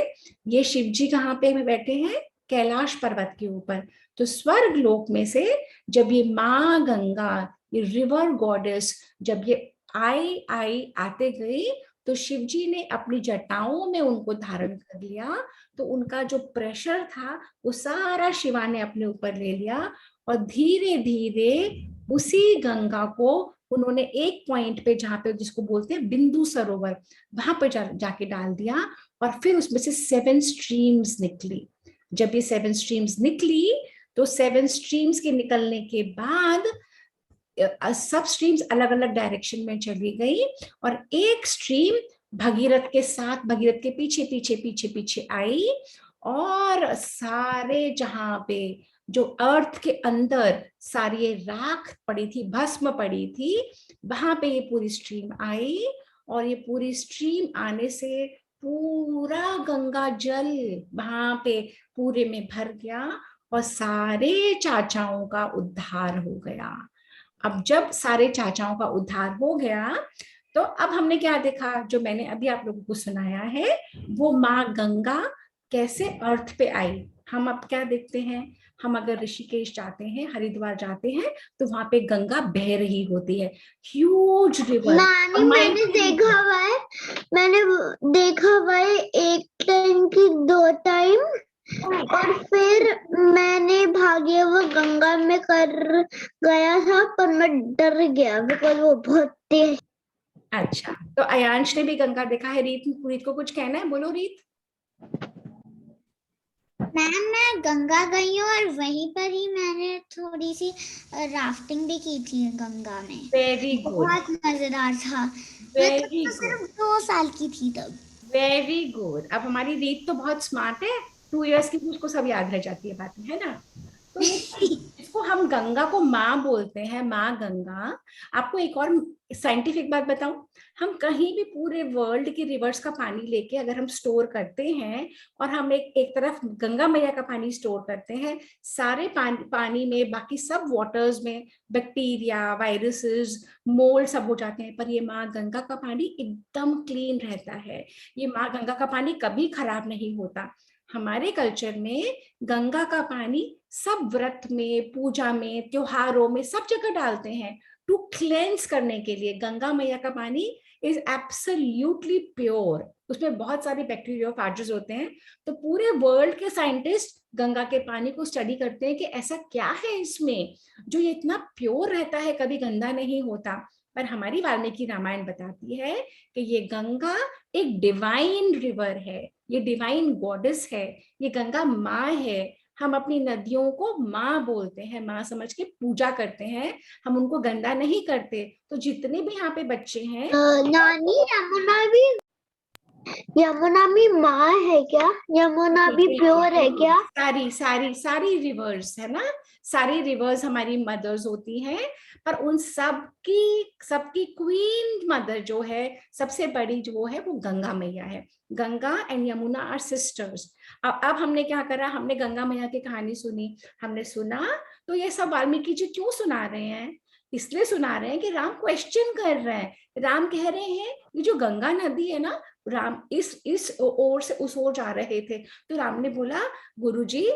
ये शिव जी कहाँ पे बैठे हैं? कैलाश पर्वत के ऊपर। तो स्वर्ग लोक में से जब ये माँ गंगा, ये रिवर गॉडेस, जब ये आते गई तो शिव जी ने अपनी जटाओं में उनको धारण कर लिया। तो उनका जो प्रेशर था वो सारा शिवा ने अपने ऊपर ले लिया, और धीरे धीरे उसी गंगा को उन्होंने एक पॉइंट पे, जहां पे जिसको बोलते हैं बिंदु सरोवर, वहां पे जाके डाल दिया। और फिर उसमें से 7 स्ट्रीम्स निकली। जब ये 7 स्ट्रीम्स निकली तो 7 स्ट्रीम्स के निकलने के बाद सब स्ट्रीम्स अलग अलग डायरेक्शन में चली गई, और एक स्ट्रीम भगीरथ के साथ, भगीरथ के पीछे पीछे पीछे पीछे आई, और सारे जहां पे जो अर्थ के अंदर सारी राख पड़ी थी, भस्म पड़ी थी, वहां पे ये पूरी स्ट्रीम आई। और ये पूरी स्ट्रीम आने से पूरा गंगा जल वहां पे पूरे में भर गया, और सारे चाचाओं का उद्धार हो गया। अब जब सारे चाचाओं का उद्धार हो गया तो अब हमने क्या देखा, जो मैंने अभी आप लोगों को सुनाया है, वो माँ गंगा कैसे अर्थ पे आई। हम अब क्या देखते हैं, हम अगर ऋषिकेश जाते हैं, हरिद्वार जाते हैं, तो वहां पे गंगा बह रही होती है, ह्यूज रिवर। नानी मैंने देखा हुआ है एक टाइम की 2 टाइम, और फिर मैंने भाग्य वो गंगा में कर गया था, पर मैं डर गया बिकॉज वो बहुत तेज। अच्छा, तो अयांश ने भी गंगा देखा है। रीत, रीत को कुछ कहना है, बोलो रीत। मैम मैं गंगा गई हूँ और वहीं पर ही मैंने थोड़ी सी राफ्टिंग भी की थी गंगा में। वेरी गुड, बहुत मजेदार था। मैं तब वेरी तो गुड, सिर्फ 2 साल की थी तब। Very good. अब हमारी रीत तो बहुत स्मार्ट है, 2 इयर्स की भी उसको सब याद रह जाती है बातें, है ना। तो ये इसको हम गंगा को माँ बोलते हैं, माँ गंगा। आपको एक और साइंटिफिक बात बताऊं, हम कहीं भी पूरे वर्ल्ड की रिवर्स का पानी लेके अगर हम स्टोर करते हैं, और हम एक तरफ गंगा मैया का पानी स्टोर करते हैं, सारे पानी में बाकी सब वाटर्स में बैक्टीरिया, वायरसेस, मोल्ड सब हो जाते हैं, पर ये माँ गंगा का पानी एकदम क्लीन रहता है। ये माँ गंगा का पानी कभी खराब नहीं होता। हमारे कल्चर में गंगा का पानी सब व्रत में, पूजा में, त्योहारों में सब जगह डालते हैं, टू क्लेंस करने के लिए। गंगा मैया का पानी इज एब्सोल्युटली प्योर, उसमें बहुत सारे बैक्टीरियोफेजेस होते हैं। तो पूरे वर्ल्ड के साइंटिस्ट गंगा के पानी को स्टडी करते हैं कि ऐसा क्या है इसमें जो ये इतना प्योर रहता है, कभी गंदा नहीं होता। पर हमारी वाल्मीकि रामायण बताती है कि ये गंगा एक डिवाइन रिवर है, ये डिवाइन गॉडेस है, ये गंगा माँ है। हम अपनी नदियों को माँ बोलते हैं, माँ समझ के पूजा करते हैं, हम उनको गंदा नहीं करते। तो जितने भी यहाँ पे बच्चे हैं, नानी यमुना भी माँ है क्या? यमुना भी प्योर है क्या? सारी सारी सारी रिवर्स है ना, सारी रिवर्स हमारी मदर्स होती हैं, पर उन सबकी क्वीन मदर जो है, सबसे बड़ी जो है, वो गंगा मैया है। Ganga and Yamuna are sisters. अब हमने क्या करा, हमने गंगा मैया की कहानी सुनी, हमने सुना, तो ये सब वाल्मीकि जी क्यों सुना रहे हैं, इसलिए सुना रहे हैं कि राम क्वेश्चन कर रहे हैं। राम कह रहे हैं ये जो गंगा नदी है ना, राम इस ओर से उस ओर जा रहे थे, तो राम ने बोला, गुरुजी,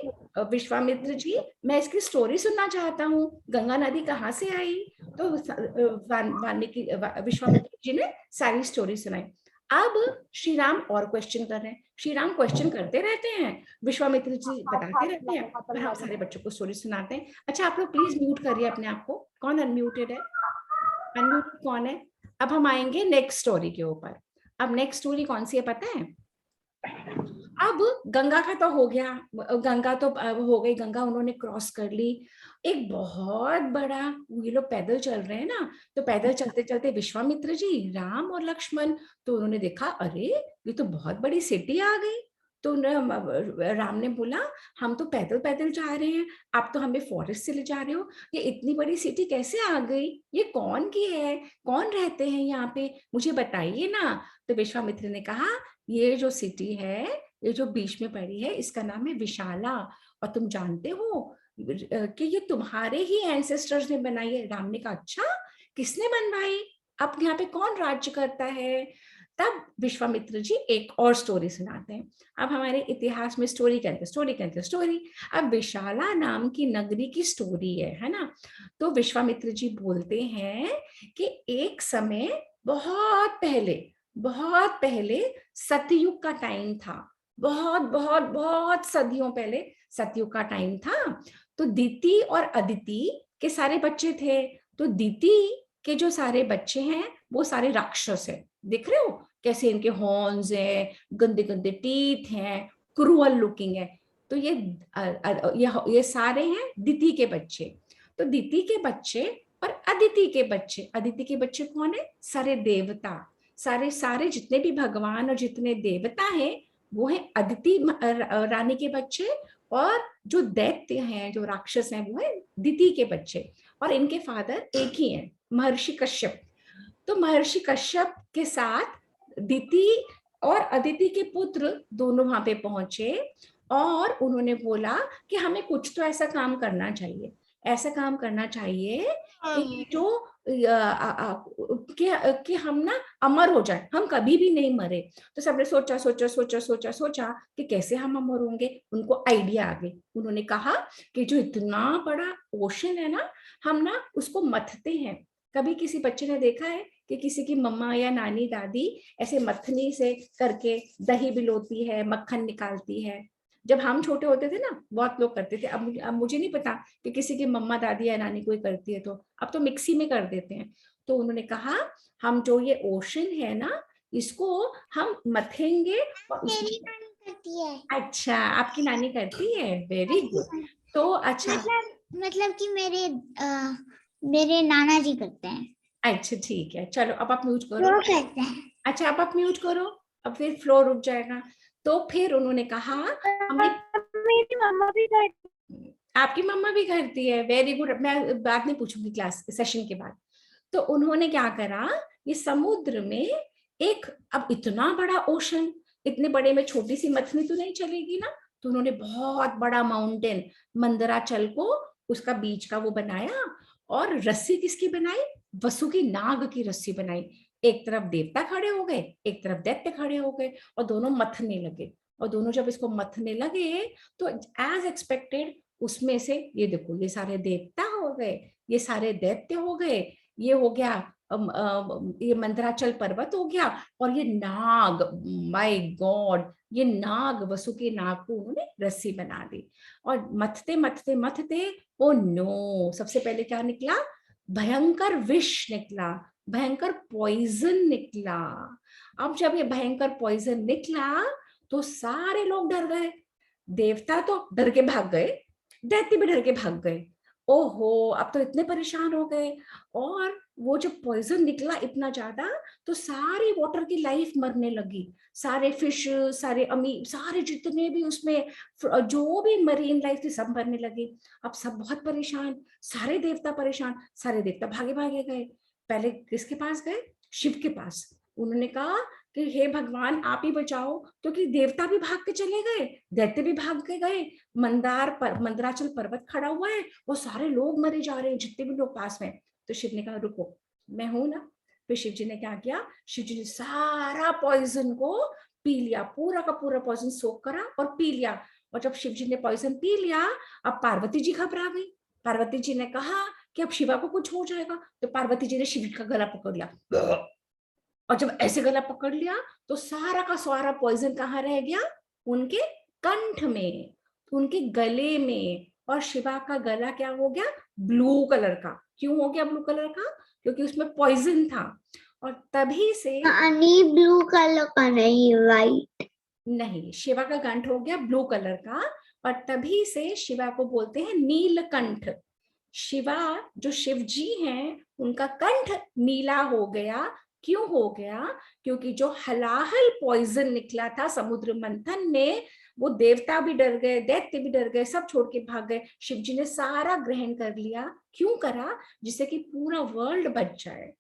विश्वामित्र जी, मैं इसकी स्टोरी सुनना चाहता हूँ, गंगा नदी कहाँ से आई। तो वाल्मीकि विश्वामित्र जी ने सारी स्टोरी सुनाई। अब श्री राम और क्वेश्चन कर रहे हैं, श्री राम क्वेश्चन करते रहते हैं, विश्वामित्र जी बताते रहते हैं, और हम सारे बच्चों को स्टोरी सुनाते हैं। अच्छा, आप लोग प्लीज म्यूट करिए अपने आप को। कौन अनम्यूटेड है, अनम्यूटेड कौन है। अब हम आएंगे नेक्स्ट स्टोरी के ऊपर। अब नेक्स्ट स्टोरी कौन सी है पता है। अब गंगा का तो हो गया, गंगा तो हो गई, गंगा उन्होंने क्रॉस कर ली। एक बहुत बड़ा, ये लोग पैदल चल रहे हैं ना, तो पैदल चलते चलते विश्वामित्र जी, राम और लक्ष्मण, तो उन्होंने देखा, अरे ये तो बहुत बड़ी सिटी आ गई। तो राम ने बोला, हम तो पैदल पैदल जा रहे हैं, आप तो हमें फॉरेस्ट से ले जा रहे हो, ये इतनी बड़ी सिटी कैसे आ गई, ये कौन की है, कौन रहते हैं यहाँ पे, मुझे बताइए ना। तो विश्वामित्र ने कहा, ये जो सिटी है, ये जो बीच में पड़ी है, इसका नाम है विशाला, और तुम जानते हो कि ये तुम्हारे ही एंसेस्टर्स ने बनाई है। राम ने कहा, अच्छा, किसने बनवाई, अब यहाँ पे कौन राज्य करता है। तब विश्वामित्र जी एक और स्टोरी सुनाते हैं। अब हमारे इतिहास में स्टोरी कहते स्टोरी। अब विशाला नाम की नगरी की स्टोरी है ना। तो विश्वामित्र जी बोलते हैं कि एक समय बहुत पहले सतयुग का टाइम था, बहुत बहुत बहुत सदियों पहले सतयुग का टाइम था। तो दीति और अदिति के सारे बच्चे थे। तो दीति के जो सारे बच्चे हैं, वो सारे राक्षस हैं। देख रहे हो कैसे इनके हॉर्न्स हैं, गंदे गंदे टीथ हैं, क्रूअल लुकिंग है। तो ये सारे हैं दीति के बच्चे। तो दीति के बच्चे और अदिति के बच्चे कौन है, सारे देवता, सारे सारे जितने भी भगवान और जितने देवता हैं, वो है अदिति रानी के बच्चे, और जो दैत्य हैं, जो राक्षस हैं, वो है दिति के बच्चे। और इनके फादर एक ही हैं, महर्षि कश्यप। तो महर्षि कश्यप के साथ दिति और अदिति के पुत्र दोनों वहां पे पहुंचे, और उन्होंने बोला कि हमें कुछ तो ऐसा काम करना चाहिए। ऐसा काम करना चाहिए कि जो कि हम ना अमर हो जाए, हम कभी भी नहीं मरे। तो सबने सोचा सोचा सोचा सोचा सोचा कि कैसे हम अमर होंगे। उनको आइडिया आ गई। उन्होंने कहा कि जो इतना बड़ा ओशन है ना, हम ना उसको मथते हैं। कभी किसी बच्चे ने देखा है कि किसी की मम्मा या नानी दादी ऐसे मथनी से करके दही बिलोती है, मक्खन निकालती है? जब हम छोटे होते थे ना, बहुत लोग करते थे। अब मुझे नहीं पता कि किसी की मम्मा दादी या नानी कोई करती है, तो अब तो मिक्सी में कर देते हैं। तो उन्होंने कहा हम जो ये ओशन है ना, इसको हम मथेंगे और मेरी उसमें। नानी करती है। अच्छा, आपकी नानी करती है, वेरी गुड। तो अच्छा, मतलब कि मेरे नाना जी करते हैं। अच्छा ठीक है, चलो अब आप म्यूट करो। वो करते हैं। अच्छा, अब आप म्यूट करो, अब फिर फ्लो रुक जाएगा। तो फिर उन्होंने कहा हमें, मेरी मम्मा भी करती आपकी मम्मा भी करती है, वेरी गुड। मैं बाद में पूछूंगी क्लास सेशन के बाद। तो उन्होंने क्या करा, ये समुद्र में एक, अब इतना बड़ा ओशन, इतने बड़े में छोटी सी मछली तो नहीं चलेगी ना। तो उन्होंने बहुत बड़ा माउंटेन मंदराचल को, उसका बीच का वो बनाया। और रस्सी किसकी बनाई? वसुकी नाग की रस्सी बनाई। एक तरफ देवता खड़े हो गए, एक तरफ दैत्य खड़े हो गए, और दोनों मथने लगे। और दोनों जब इसको मथने लगे, तो एज एक्सपेक्टेड उसमें से, ये देखो, ये सारे देवता हो गए, ये सारे दैत्य हो गए, ये हो गया ये मंदराचल पर्वत हो गया, और ये नाग, माय गॉड, ये नाग, वसुकी नाग को उन्होंने रस्सी बना दी। और मथते मथते मथते, ओ नो, सबसे पहले क्या निकला? भयंकर विष निकला, भयंकर पॉइजन निकला। अब जब ये भयंकर पॉइजन निकला, तो सारे लोग डर गए। देवता तो डर के भाग गए, दैत्य भी डर के भाग गए। ओहो, अब तो इतने परेशान हो गए। और वो जब पॉइजन निकला इतना ज्यादा, तो सारी वाटर की लाइफ मरने लगी। सारे फिश, सारे सारे जितने भी उसमें जो भी मरीन लाइफ थी, सब मरने लगी। अब सब बहुत परेशान, सारे देवता परेशान, सारे देवता भागे भागे गए। पहले किसके पास गए? शिव के पास। उन्होंने कहा कि हे भगवान, आप ही बचाओ, क्योंकि देवता भी भाग के चले गए, दैत्य भी भाग के गए, मंदराचल पर्वत खड़ा हुआ है, वो सारे लोग मरे जा रहे हैं, जितने भी लोग पास में। तो शिव ने कहा रुको, मैं हूं ना। फिर शिव जी ने क्या किया? शिव जी ने सारा पॉइजन को पी लिया, पूरा का पूरा पॉइजन सोख करा और पी लिया। और जब शिव जी ने पॉइजन पी लिया, अब पार्वती जी घबरा गई। पार्वती जी ने कहा कि अब शिवा को कुछ हो जाएगा। तो पार्वती जी ने शिव जी का गला पकड़ लिया, और जब ऐसे गला पकड़ लिया, तो सारा का सारा पॉइजन कहाँ रह गया? उनके कंठ में, उनके गले में। और शिवा का गला क्या हो गया? ब्लू कलर का। क्यों हो गया ब्लू कलर का? क्योंकि उसमें पॉइजन था। और तभी से, पानी ब्लू कलर का नहीं, वाइट। नहीं, शिवा का कंठ हो गया ब्लू कलर का। और तभी से शिवा को बोलते हैं नीलकंठ। शिवा, जो शिव जी हैं, उनका कंठ नीला हो गया। क्यों हो गया? क्योंकि जो हलाहल पॉइजन निकला था समुद्र मंथन में, वो देवता भी डर गए, दैत्य भी डर गए, सब छोड़ के भाग गए। शिव जी ने सारा ग्रहण कर लिया। क्यों करा? जिससे कि पूरा वर्ल्ड बच जाए,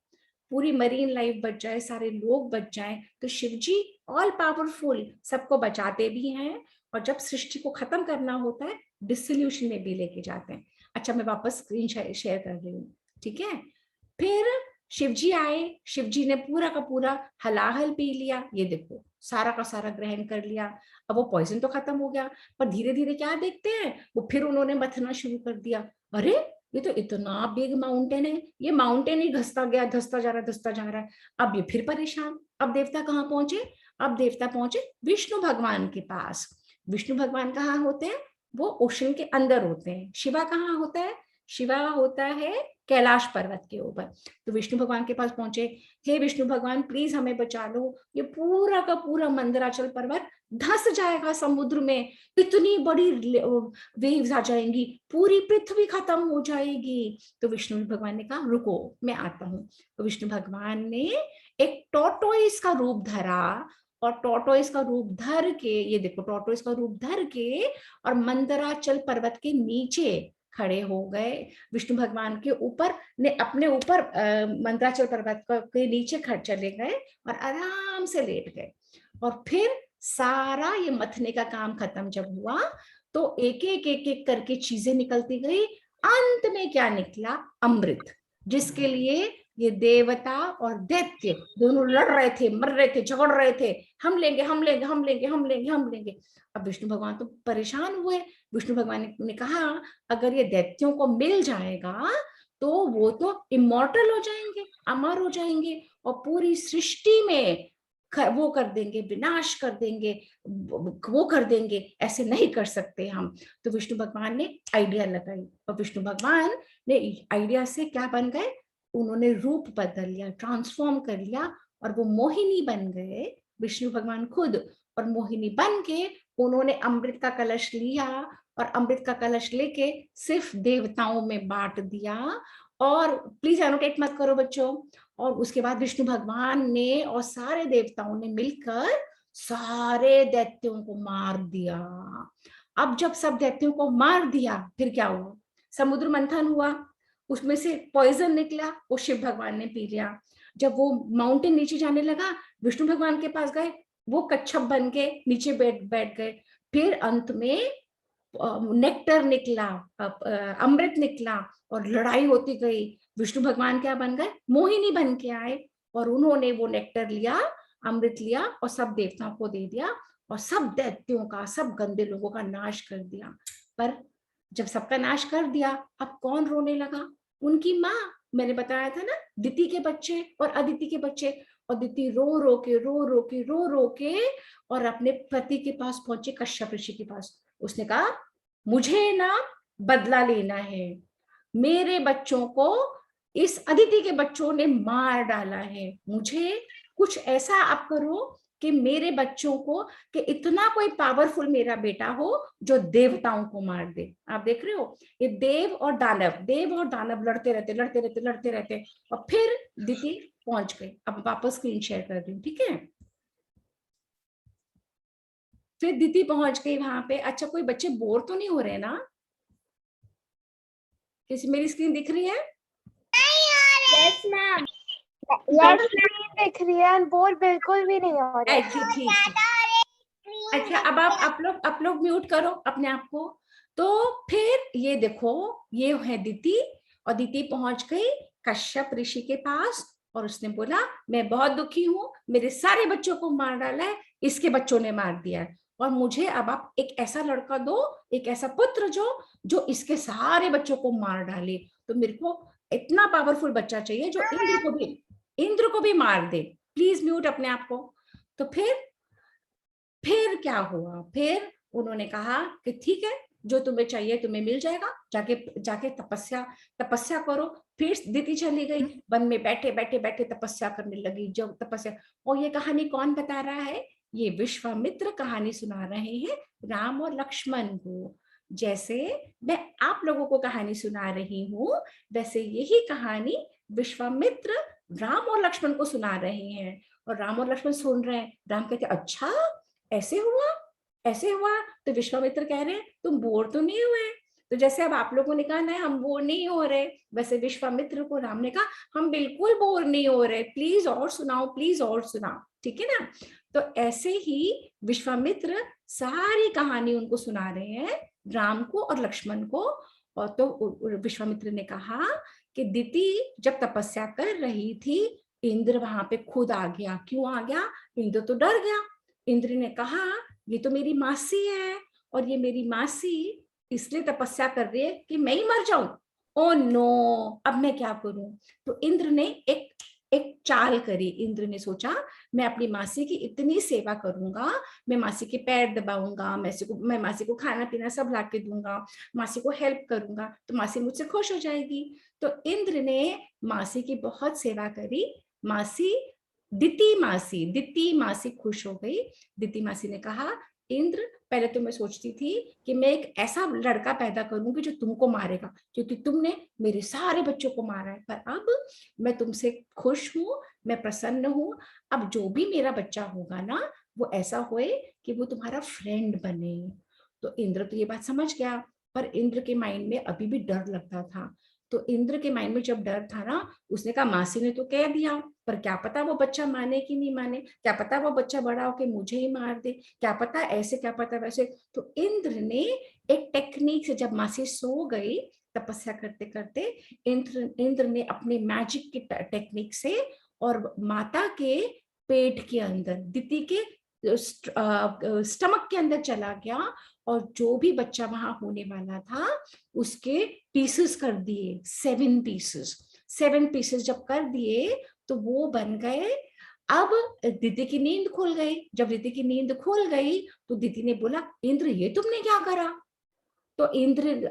पूरी मरीन लाइफ बच जाए, सारे लोग बच जाएं। तो शिव जी ऑल पावरफुल, सबको बचाते भी हैं, और जब सृष्टि को खत्म करना होता है, डिसोल्यूशन में भी लेके जाते हैं। अच्छा, मैं वापस स्क्रीन शेयर कर रही हूँ, ठीक है? फिर शिव जी आए, शिव जी ने पूरा का पूरा हलाहल पी लिया, ये देखो, सारा का सारा ग्रहण कर लिया। अब वो पॉइजन तो खत्म हो गया, पर धीरे धीरे क्या देखते हैं, वो फिर उन्होंने मथना शुरू कर दिया। अरे, ये तो इतना बिग माउंटेन है, ये माउंटेन ही धंसता गया, धंसता जा रहा है, धंसता जा रहा है। अब ये फिर परेशान। अब देवता कहाँ पहुंचे? अब देवता पहुंचे विष्णु भगवान के पास। विष्णु भगवान कहाँ होते हैं? वो ओशन के अंदर होते हैं। शिवा कहाँ होता है? शिवा होता है कैलाश पर्वत के ऊपर। तो विष्णु भगवान के पास पहुंचे, हे विष्णु भगवान, प्लीज हमें बचा लो, ये पूरा का पूरा मंदराचल पर्वत धंस जाएगा समुद्र में, इतनी बड़ी वेव्स आ जाएंगी, पूरी पृथ्वी खत्म हो जाएगी। तो विष्णु भगवान ने कहा रुको, मैं आता हूँ। तो विष्णु भगवान ने एक टॉर्टोइस का रूप धरा, और टॉर्टोइस का रूप धर के, ये देखो, टॉर्टोइस का रूप धर के, और मंदराचल पर्वत के नीचे खड़े हो गए। विष्णु भगवान के ऊपर ने अपने ऊपर मंदराचल पर्वत के नीचे खड़ चले गए, और आराम से लेट गए। और फिर सारा ये मथने का काम खत्म जब हुआ, तो एक एक एक एक करके चीजें निकलती गई, अंत में क्या निकला? अमृत, जिसके लिए ये देवता और दैत्य दोनों लड़ रहे थे, मर रहे थे, झगड़ रहे थे, हम लेंगे हम लेंगे हम लेंगे हम लेंगे हम लेंगे। अब विष्णु भगवान तो परेशान हुए। विष्णु भगवान ने कहा अगर ये दैत्यों को मिल जाएगा तो वो तो इमॉर्टल हो जाएंगे, अमर हो जाएंगे, और पूरी सृष्टि में वो कर देंगे, विनाश कर देंगे, वो कर देंगे, ऐसे नहीं कर सकते हम। तो विष्णु भगवान ने आइडिया लगाई, और विष्णु भगवान ने आइडिया से क्या बन गए? उन्होंने रूप बदल लिया, ट्रांसफॉर्म कर लिया, और वो मोहिनी बन गए, विष्णु भगवान खुद। और मोहिनी बन के उन्होंने अमृत का कलश लिया, और अमृत का कलश लेके सिर्फ देवताओं में बांट दिया। और प्लीज एनोटेट मत करो बच्चों। और उसके बाद विष्णु भगवान ने और सारे देवताओं ने मिलकर सारे दैत्यों को मार दिया। अब जब सब दैत्यों को मार दिया, फिर क्या हुआ? समुद्र मंथन हुआ, उसमें से पॉइजन निकला, वो शिव भगवान ने पी लिया। जब वो माउंटेन नीचे जाने लगा, विष्णु भगवान के पास गए, वो कच्छप बन के नीचे बैठ गए। फिर अंत में नेक्टर निकला, अमृत निकला, और लड़ाई होती गई। विष्णु भगवान क्या बन गए? मोहिनी बन के आए, और उन्होंने वो नेक्टर लिया, अमृत लिया, और सब देवताओं को दे दिया, और सब दैत्यों का, सब गंदे लोगों का नाश कर दिया। पर जब सबका नाश कर दिया, अब कौन रोने लगा? उनकी माँ। मैंने बताया था ना, दिति के बच्चे और अदिति के बच्चे। और दिति रो रो के रो रो के रो रो के और अपने पति के पास पहुंचे, कश्यप ऋषि के पास। उसने कहा मुझे ना बदला लेना है, मेरे बच्चों को इस अदिति के बच्चों ने मार डाला है, मुझे कुछ ऐसा आप करो कि मेरे बच्चों को, कि इतना कोई पावरफुल मेरा बेटा हो जो देवताओं को मार दे। आप देख रहे हो, ये देव और दानव लड़ते रहते लड़ते रहते लड़ते रहते। और फिर दिति पहुंच गई। अब वापस स्क्रीन शेयर कर रही हूँ, ठीक है? फिर दिति पहुंच गई वहां पे। अच्छा, कोई बच्चे बोर तो नहीं हो रहे ना? किसी, मेरी स्क्रीन दिख रही है? Yes ma'am. यस दिख रही है, बोर बिल्कुल भी नहीं हो रहा है। अच्छा ठीक है। अच्छा, अब आप लोग म्यूट करो अपने आप को। तो फिर ये देखो, ये है दिति, और दिति पहुंच गई कश्यप ऋषि के पास, और उसने बोला मैं बहुत दुखी हूँ, मेरे सारे बच्चों को मार डाला है, इसके बच्चों ने मार दिया है, और मुझे अब आप एक ऐसा लड़का दो, एक ऐसा पुत्र जो इसके सारे बच्चों को मार डाले। तो मेरे को इतना पावरफुल बच्चा चाहिए जो इंद्र को भी मार दे। प्लीज म्यूट अपने आप को। तो फिर क्या हुआ? फिर उन्होंने कहा कि ठीक है, जो तुम्हें चाहिए तुम्हें मिल जाएगा, जाके जाके तपस्या करो। फिर दिति चली गई, वन में बैठे बैठे बैठे तपस्या करने लगी। जब तपस्या, और ये कहानी कौन बता रहा है? ये विश्वामित्र कहानी सुना रहे हैं राम और लक्ष्मण को। जैसे मैं आप लोगों को कहानी सुना रही हूँ, वैसे यही कहानी विश्वामित्र राम और लक्ष्मण को सुना रहे हैं। और राम और लक्ष्मण सुन रहे हैं। राम कहते अच्छा ऐसे हुआ, ऐसे हुआ। तो विश्वामित्र कह रहे हैं तुम बोर तो नहीं हुए? तो जैसे अब आप लोगों ने कहा ना हम बोर नहीं हो रहे, वैसे विश्वामित्र को राम ने कहा हम बिल्कुल बोर नहीं हो रहे, प्लीज और सुनाओ, प्लीज और सुनाओ, ठीक है ना? तो ऐसे ही विश्वामित्र सारी कहानी उनको सुना रहे हैं, राम को और लक्ष्मण को। और तो विश्वामित्र ने कहा कि दिति जब तपस्या कर रही थी, इंद्र वहां पे खुद आ गया। क्यों आ गया? इंद्र तो डर गया। इंद्र ने कहा ये तो मेरी मासी है, और ये मेरी मासी इसलिए तपस्या कर रही है कि मैं ही मर जाऊं। ओ नो, अब मैं क्या करूं? तो इंद्र ने एक एक चाल करी। इंद्र ने सोचा मैं अपनी मासी की इतनी सेवा करूंगा, मैं मासी के पैर दबाऊंगा, मैं मासी को खाना पीना सब ला के दूंगा, मासी को हेल्प करूंगा, तो मासी मुझसे खुश हो जाएगी। तो इंद्र ने मासी की बहुत सेवा करी। मासी दिति मासी खुश हो गई। दिति मासी ने कहा इंद्र, पहले तो मैं सोचती थी कि मैं एक ऐसा लड़का पैदा करूंगी जो तुमको मारेगा, क्योंकि तुमने मेरे सारे बच्चों को मारा है, पर अब मैं तुमसे खुश हूं, मैं प्रसन्न हूं। अब जो भी मेरा बच्चा होगा ना, वो ऐसा होए कि वो तुम्हारा फ्रेंड बने। तो इंद्र तो ये बात समझ गया, पर इंद्र के माइंड में अभी भी डर लगता था। तो इंद्र के माइंड में जब डर था ना, उसने कहा मासी ने तो कह दिया, पर क्या पता वो बच्चा माने कि नहीं माने, क्या पता वो बच्चा बड़ा होके मुझे ही मार दे, क्या पता ऐसे, क्या पता वैसे। तो इंद्र ने एक टेक्निक से, जब मासी सो गई तपस्या करते करते इंद्र ने अपने मैजिक की टेक्निक से और माता के पेट के अंदर, दिति के स्टमक के अंदर चला गया और जो भी बच्चा वहां होने वाला था उसके पीसेस कर दिए, 7 पीसेस जब कर दिए तो वो बन गए। अब दीदी की नींद खुल गई। जब दीदी की नींद खुल गई तो दीदी ने बोला, इंद्र ये तुमने क्या करा? तो इंद्र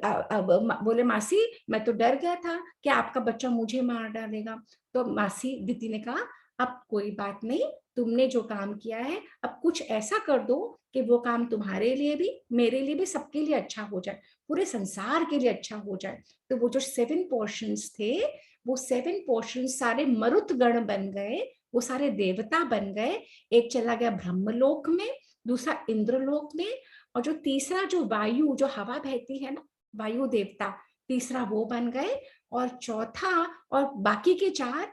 बोले, मासी मैं तो डर गया था कि आपका बच्चा मुझे मार डालेगा। तो मासी दीदी ने कहा, अब कोई बात नहीं, तुमने जो काम किया है अब कुछ ऐसा कर दो कि वो काम तुम्हारे लिए भी, मेरे लिए भी, सबके लिए अच्छा हो जाए, पूरे संसार के लिए अच्छा हो जाए। तो वो जो 7 पोर्शंस थे, वो 7 पोर्शंस सारे मरुतगण बन गए, वो सारे देवता बन गए। एक चला गया ब्रह्मलोक में, दूसरा इंद्रलोक में, और जो तीसरा जो वायु, जो हवा बहती है ना, वायु देवता, तीसरा वो बन गए। और चौथा और बाकी के 4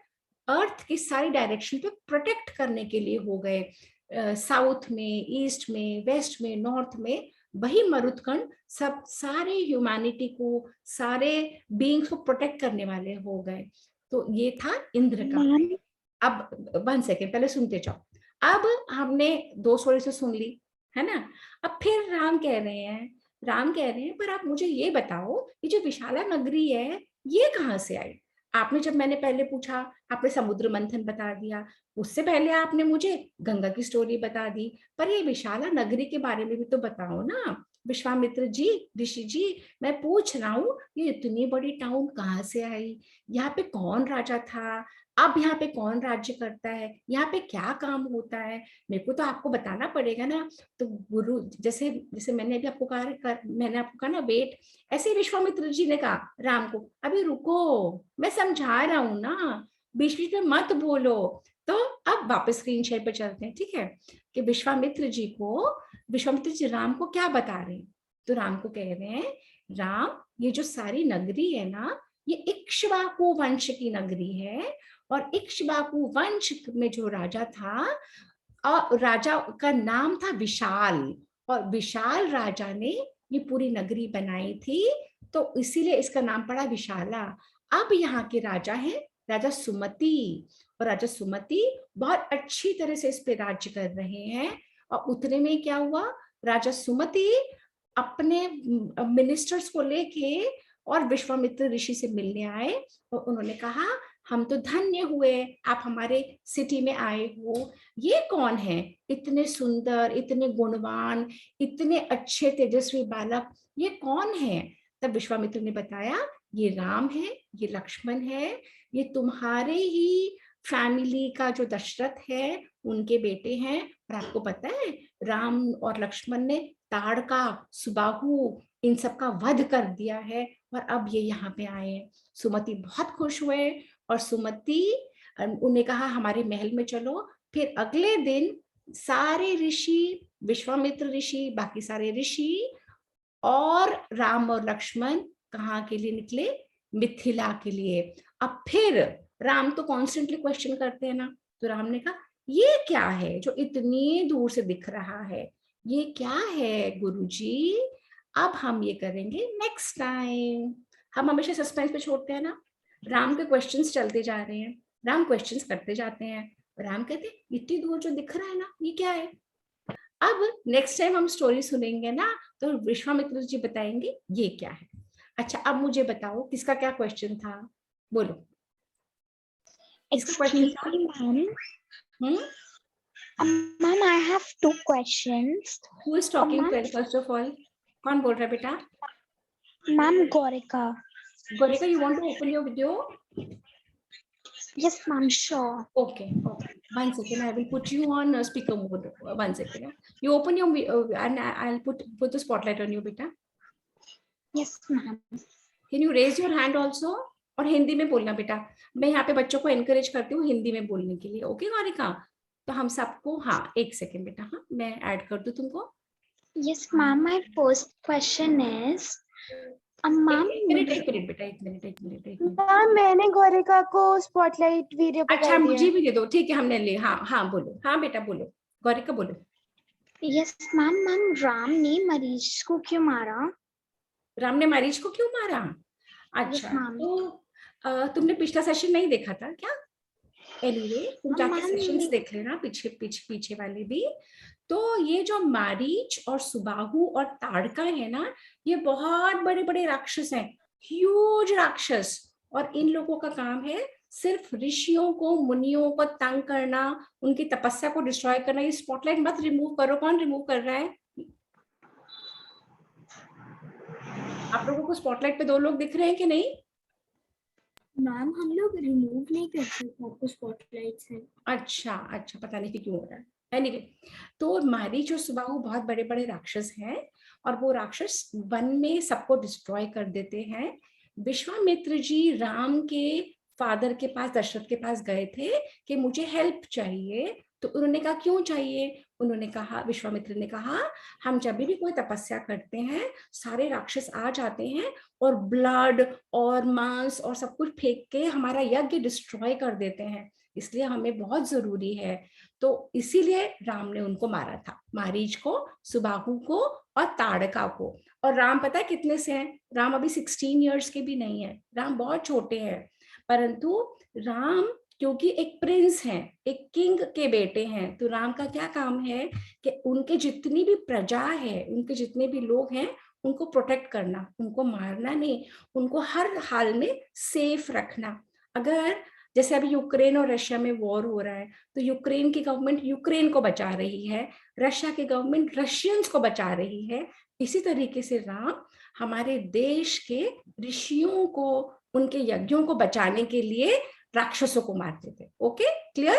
अर्थ की सारी डायरेक्शन पे प्रोटेक्ट करने के लिए हो गए। साउथ में, ईस्ट में, वेस्ट में, नॉर्थ में वही मरुतगण सब सारे ह्यूमैनिटी को, सारे बीइंग्स को प्रोटेक्ट करने वाले हो गए। तो ये था इंद्र का। अब 1 सेकेंड पहले सुनते जाओ। अब हमने 2 स्टोरी से सुन ली है ना। अब फिर राम कह रहे हैं, पर आप मुझे ये बताओ, ये जो विशाला नगरी है ये कहाँ से आई? आपने जब मैंने पहले पूछा, आपने समुद्र मंथन बता दिया, उससे पहले आपने मुझे गंगा की स्टोरी बता दी, पर ये विशाला नगरी के बारे में भी तो बताओ ना। विश्वामित्र जी, ऋषि जी, मैं पूछ रहा हूँ, ये इतनी बड़ी टाउन कहाँ से आई? यहाँ पे कौन राजा था? अब यहाँ पे कौन राज्य करता है? यहाँ पे क्या काम होता है? मेरे को तो आपको बताना पड़ेगा ना। तो गुरु, जैसे जैसे मैंने अभी आपको मैंने आपको कहा ना वेट, ऐसे ही विश्वामित्र जी ने कहा राम को, अभी रुको, मैं समझा रहा हूं ना, बीच बीच में मत बोलो। तो अब वापस स्क्रीन शेयर पे चलते हैं, ठीक है? कि विश्वामित्र जी राम को क्या बता रहे हैं? तो राम को कह रहे हैं, राम ये जो सारी नगरी है ना, ये इक्ष्वाकु वंश की नगरी है। और इक्ष्वाकु वंश में जो राजा था, और राजा का नाम था विशाल, और विशाल राजा ने ये पूरी नगरी बनाई थी, तो इसीलिए इसका नाम पड़ा विशाला। अब यहाँ के राजा हैं राजा सुमति, और राजा सुमति बहुत अच्छी तरह से इस पे राज्य कर रहे हैं। और उतने में क्या हुआ, राजा सुमति अपने मिनिस्टर्स को लेके और विश्वामित्र ऋषि से मिलने आए, और उन्होंने कहा, हम तो धन्य हुए आप हमारे सिटी में आए हो। ये कौन है, इतने सुंदर, इतने गुणवान, इतने अच्छे तेजस्वी बालक, ये कौन है? तब विश्वामित्र ने बताया, ये राम है, ये लक्ष्मण है, ये तुम्हारे ही फैमिली का जो दशरथ है उनके बेटे हैं। और आपको पता है, राम और लक्ष्मण ने ताड़का, सुबाहु, इन सब का वध कर दिया है, और अब ये यहाँ पे आए हैं। सुमति बहुत खुश हुए, और सुमति उन्हें कहा, हमारे महल में चलो। फिर अगले दिन सारे ऋषि, विश्वामित्र ऋषि, बाकी सारे ऋषि और राम और लक्ष्मण कहाँ के लिए निकले? मिथिला के लिए। अब फिर राम तो कॉन्स्टेंटली क्वेश्चन करते हैं ना, तो राम ने कहा, ये क्या है जो इतनी दूर से दिख रहा है? ये क्या है गुरुजी? अब हम ये करेंगे नेक्स्ट टाइम। हम हमेशा सस्पेंस पे छोड़ते हैं ना। राम के क्वेश्चंस चलते जा रहे हैं, राम क्वेश्चंस करते जाते हैं, राम कहते हैं, इतनी दूर जो दिख रहा है ना, ये क्या है? अब नेक्स्ट टाइम हम स्टोरी सुनेंगे ना, तो विश्वामित्र जी बताएंगे ये क्या है। अच्छा, अब मुझे बताओ किसका क्या क्वेश्चन था, बोलो। Excuse me, ma'am. Ma'am, I have 2 questions. Who is talking first of all? कौन बोल रहा है बेटा? Ma'am, Gorika. Gorika, you want to open your video? Yes, ma'am, sure. Okay. 1 second, I will put you on speaker mode. 1 second. You open your and I'll put the spotlight on you, beta. Yes, ma'am. Can you raise your hand also? और हिंदी में बोलना बेटा। मैं यहाँ पे बच्चों को encourage करती हूँ हिंदी में बोलने के लिए। ओके गौरिका? तो हम सबको, हाँ 1 सेकेंड बेटा, हाँ मैं ऐड कर दूँ तुमको। Yes, ma'am. My first question is, ma'am, एक मिनट बेटा। मैम मैंने गौरिका को स्पॉटलाइट वीडियो पे अच्छा, मुझे भी दे दो, ठीक है, हमने ले। हाँ बोलो, हाँ बेटा बोलो, गौरिका बोलो। यस मैम, राम ने मरीज को क्यों मारा? राम ने मरीज को क्यों मारा? अच्छा, ma'am. तो तुमने पिछला सेशन नहीं देखा था क्या? एनीवे तुम हाँ, जाके ma'am, सेशंस देख लेना, पीछे वाले भी। तो ये जो मारीच और सुबाहु और ताड़का है ना, ये बहुत बड़े बड़े राक्षस हैं, ह्यूज राक्षस। और इन लोगों का काम है सिर्फ ऋषियों को, मुनियों को तंग करना, उनकी तपस्या को डिस्ट्रॉय करना। ये स्पॉटलाइट मत रिमूव करो, कौन रिमूव कर रहा है? आप लोगों को स्पॉटलाइट पे 2 लोग दिख रहे हैं कि नहीं? मैम हम लोग रिमूव नहीं कर सकते, आपको स्पॉटलाइट से। अच्छा अच्छा, पता नहीं क्यों हो रहा है। एनीवे, तो मारीच और सुबाहु बहुत बड़े बड़े राक्षस हैं, और वो राक्षस वन में सबको डिस्ट्रॉय कर देते हैं। विश्वामित्र जी राम के फादर के पास, दशरथ के पास गए थे कि मुझे हेल्प चाहिए। तो उन्होंने कहा क्यों चाहिए? उन्होंने कहा, विश्वामित्र ने कहा, हम जब भी कोई तपस्या करते हैं सारे राक्षस आ जाते हैं और ब्लड और मांस और सब कुछ फेंक के हमारा यज्ञ डिस्ट्रॉय कर देते हैं, इसलिए हमें बहुत जरूरी है। तो इसीलिए राम ने उनको मारा था, मारीच को, सुबाहु को और ताड़का को। और राम पता है कितने से हैं? राम अभी 16 इयर्स के भी नहीं है, राम बहुत छोटे हैं। परंतु राम क्योंकि एक प्रिंस हैं, एक किंग के बेटे हैं, तो राम का क्या काम है कि उनके जितनी भी प्रजा है, उनके जितने भी लोग हैं, उनको प्रोटेक्ट करना, उनको मारना नहीं, उनको हर हाल में सेफ रखना। अगर जैसे अभी यूक्रेन और रशिया में वॉर हो रहा है, तो यूक्रेन की गवर्नमेंट यूक्रेन को बचा रही है, रशिया की गवर्नमेंट रशियंस को बचा रही है। इसी तरीके से राम हमारे देश के ऋषियों को, उनके यज्ञों को बचाने के लिए राक्षसों को मारते थे। Okay, clear?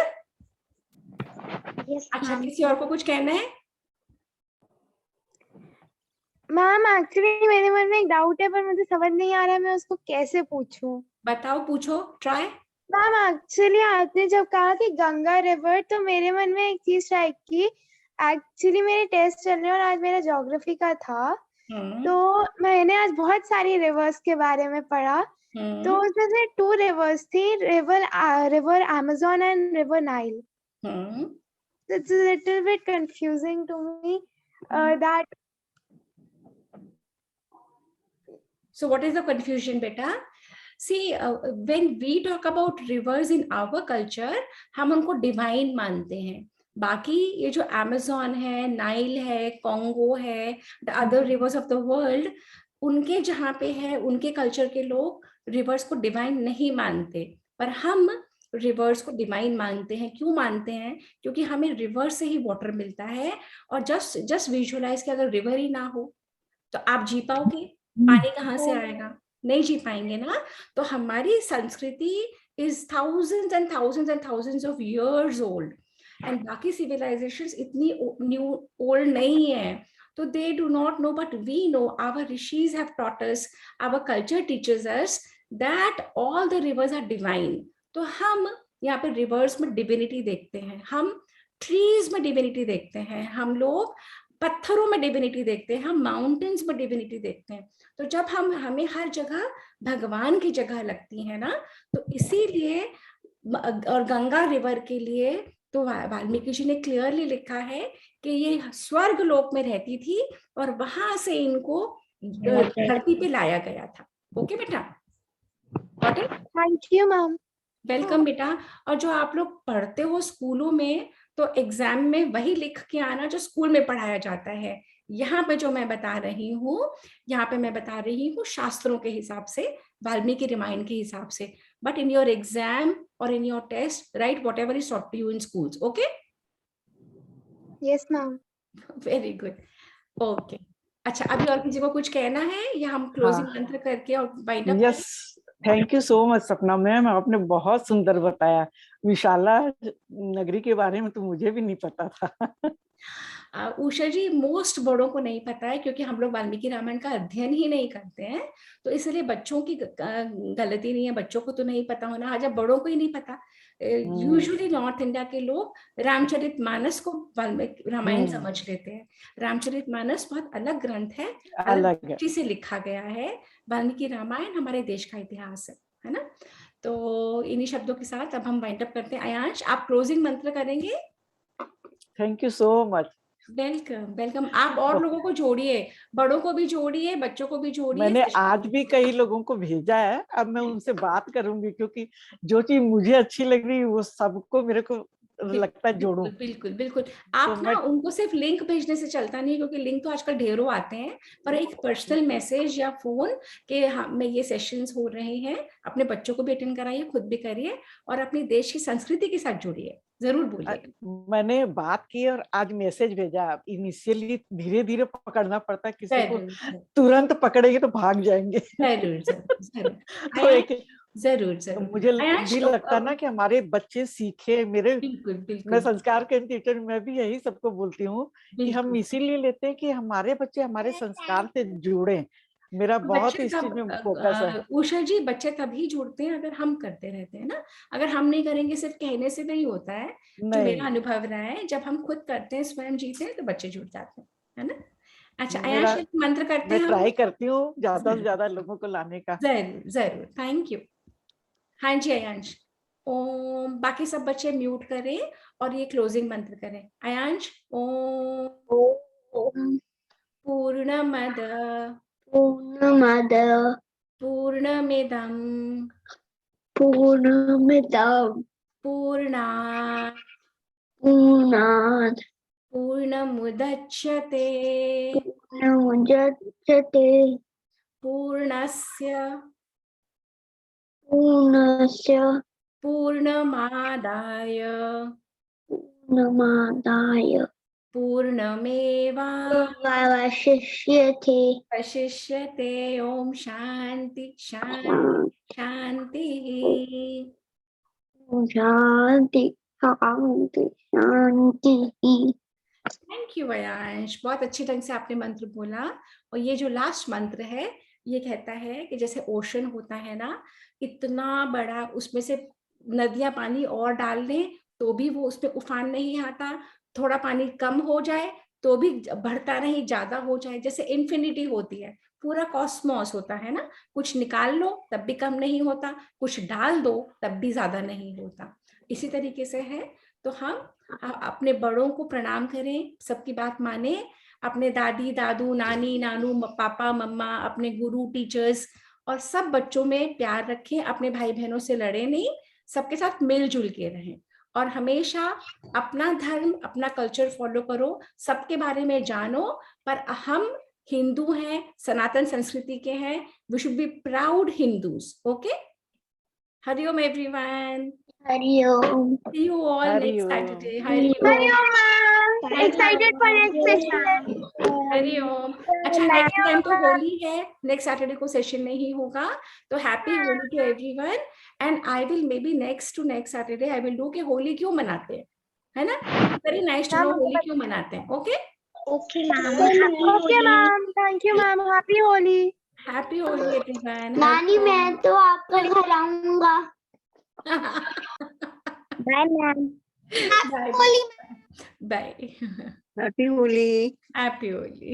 Yes, अच्छा, ma'am. किसी और को कुछ कहना है? मैम एक्चुअली मेरे मन में एक डाउट है, पर मुझे समझ नहीं आ रहा है मैं उसको कैसे पूछूं। बताओ, पूछो, ट्राई। मैम एक्चुअली आपने जब कहा कि गंगा रिवर, तो मेरे मन में एक चीज स्ट्राइक की। एक्चुअली मेरे टेस्ट चल रहे हैं और आज मेरा ज्योग्राफी का था, तो मैंने आज बहुत सारी रिवर्स के बारे में पढ़ा। तो उसमें से 2 रिवर्स थी, river Amazon and river Nile. It's a little bit confusing to me that. So what is the confusion, beta? See, when we talk about rivers in our culture, हम उनको डिवाइन मानते हैं। बाकी ये जो अमेज़न है, Nile है, Congo है, the other rivers of the world, उनके जहाँ पे है, उनके कल्चर के लोग रिवर्स को डिवाइन नहीं मानते, पर हम रिवर्स को डिवाइन मानते हैं। क्यों मानते हैं? क्योंकि हमें रिवर से ही वाटर मिलता है। और जस्ट विजुअलाइज कि अगर रिवर ही ना हो तो आप जी पाओगे? पानी कहाँ से आएगा? नहीं जी पाएंगे ना। तो हमारी संस्कृति is thousands and thousands and thousands of years old, and बाकी सिविलाइजेशंस इतनी न्यू ओल्ड नहीं है, तो they do not know, but we know, our rishis have taught us, our culture teachers us that all the rivers are divine. तो हम यहाँ पे reverse में डिविनिटी देखते हैं, हम ट्रीज में डिविनिटी देखते हैं, हम लोग पत्थरों में डिविनिटी देखते हैं, हम माउंटेन्स में डिविनिटी देखते हैं। तो जब हमें हर जगह भगवान की जगह लगती है ना, तो इसीलिए, और गंगा रिवर के लिए तो वाल्मीकि जी ने क्लियरली लिखा है कि ये स्वर्ग लोक में रहती थी और वहां से इनको धरती पे लाया गया था। ओके बेटा, got it? Thank you ma'am. Welcome बेटा। और जो आप लोग पढ़ते हो स्कूलों में, तो एग्जाम में वही लिख के आना जो स्कूल में पढ़ाया जाता है। यहाँ पे जो मैं बता रही हूँ, यहाँ पे मैं बता रही हूँ शास्त्रों के हिसाब से, वाल्मीकि रामायण के हिसाब से। बट इन योर एग्जाम और in your test, right whatever is taught to you in schools. Okay, yes ma'am. Very good. Okay, अच्छा, अभी और किसी को कुछ कहना है या हम क्लोजिंग मंत्र करके और wind up? Yes, thank you so much सपना मैम, आपने बहुत सुंदर बताया। विशाला नगरी के बारे में तो मुझे भी नहीं पता था। उषा जी, मोस्ट बड़ों को नहीं पता है क्योंकि हम लोग वाल्मीकि रामायण का अध्ययन ही नहीं करते हैं, तो इसलिए बच्चों की गलती नहीं है, बच्चों को तो नहीं पता होना। आज बड़ों को ही नहीं पता। यूजुअली नॉर्थ इंडिया के लोग रामचरितमानस को वाल्मीकि रामायण समझ लेते हैं। रामचरितमानस बहुत अलग ग्रंथ है, अलग दृष्टि से लिखा गया है। वाल्मीकि रामायण हमारे देश का इतिहास है ना। तो इन्हीं शब्दों के साथ अब हम वाइंड अप करते हैं। अयांश, आप क्लोजिंग मंत्र करेंगे? Thank you so much welcome welcome. आप और लोगों को जोड़िए, बड़ों को भी जोड़िए, बच्चों को भी जोड़िए। मैंने आज भी कई लोगों को भेजा है, अब मैं उनसे बात करूंगी, क्योंकि जो चीज मुझे अच्छी लग रही है वो सबको मेरे को लगता है जोड़ूं। बिल्कुल बिल्कुल। आप ना उनको सिर्फ लिंक भेजने से चलता नहीं, क्योंकि लिंक तो आजकल ढेरों आते हैं, पर एक पर्सनल मैसेज या फोन के हाँ में ये सेशंस हो रहे हैं, अपने बच्चों को भी अटेंड कराइए, खुद भी करिए, और अपने देश की संस्कृति के साथ जुड़िए, जरूर बोलिए। मैंने बात की और आज मैसेज भेजा। इनिशियली धीरे धीरे पकड़ना पड़ता है, किसी को तुरंत पकड़ेंगे तो भाग जाएंगे। जरूर जरूर जरूर तो एक जरूर जरूर मुझे भी लगता ना कि हमारे बच्चे सीखे। मेरे बिल्कुल बिल्कुल मैं संस्कार के टीचर, मैं भी यही सबको बोलती हूँ कि हम इसीलिए लेते हैं कि हमारे बच्चे हमारे संस्कार से जुड़े। मेरा बहुत इस चीज में फोकस है। उषा जी, बच्चे तभी जुड़ते हैं अगर हम करते रहते हैं ना। अगर हम नहीं करेंगे, सिर्फ कहने से नहीं होता है। जो मेरा अनुभव रहा है, जब हम खुद करते हैं, स्वयं जीते हैं, तो बच्चे जुड़ जाते हैं, है ना। अच्छा आयांश, मंत्र करते हैं। मैं ट्राई करती हूँ ज्यादा से ज्यादा लोगों को लाने का। जरूर जरूर, थैंक यू। हाँ जी आयांश। ओम, बाकी सब बच्चे म्यूट करें और ये क्लोजिंग मंत्र करें। आयांश, ओम पूर्णमद पूर्णमद पूर्णमिदं पूर्णमिदं पूर्णात् पूर्णात् पूर्णमुदच्यते पूर्णमुदच्यते पूर्णस्य पूर्णस्य पूर्णमादाय पूर्णमादाय पूर्णमेवावशिष्यते। पूर्णमेवावशिष्यते। ओम शांति शांति शांति। शांति शांति शांति। थैंक यू अयांश, बहुत अच्छी ढंग से आपने मंत्र बोला। और ये जो लास्ट मंत्र है, ये कहता है कि जैसे ओशन होता है ना, इतना बड़ा, उसमें से नदियां पानी और डाल दें तो भी वो उसमें उफान नहीं आता, थोड़ा पानी कम हो जाए तो भी बढ़ता नहीं, ज्यादा हो जाए, जैसे इन्फिनिटी होती है, पूरा कॉस्मोस होता है ना। कुछ निकाल लो तब भी कम नहीं होता, कुछ डाल दो तब भी ज्यादा नहीं होता। इसी तरीके से है। तो हम अपने बड़ों को प्रणाम करें, सबकी बात माने, अपने दादी दादू नानी नानू पापा मम्मा, अपने गुरु टीचर्स और सब बच्चों में प्यार रखें, अपने भाई बहनों से लड़े नहीं, सबके साथ मिलजुल के रहें, और हमेशा अपना धर्म अपना कल्चर फॉलो करो, सबके बारे में जानो, पर हम हिंदू हैं, सनातन संस्कृति के हैं, we should be proud Hindus. Okay, Hariom everyone. Hariom. See you all next Saturday. Hariom. Excited for next session. Hariom. अच्छा, नेक्स्ट टाइम तो होली है, नेक्स्ट सैटरडे को सेशन नहीं होगा, तो happy Holi to everyone. And I will maybe next to next Saturday I will do कि होली क्यों मनाते हैं, है ना। Very nice to know Holi क्यों मनाते हैं। Okay okay ma'am. Okay, ma'am. Thank you, ma'am. Happy Holi. Happy Holi everyone. नानी मैं तो आपका घर आऊंगा। Bye ma'am. Bye bye. Happy Holi. Happy Holi.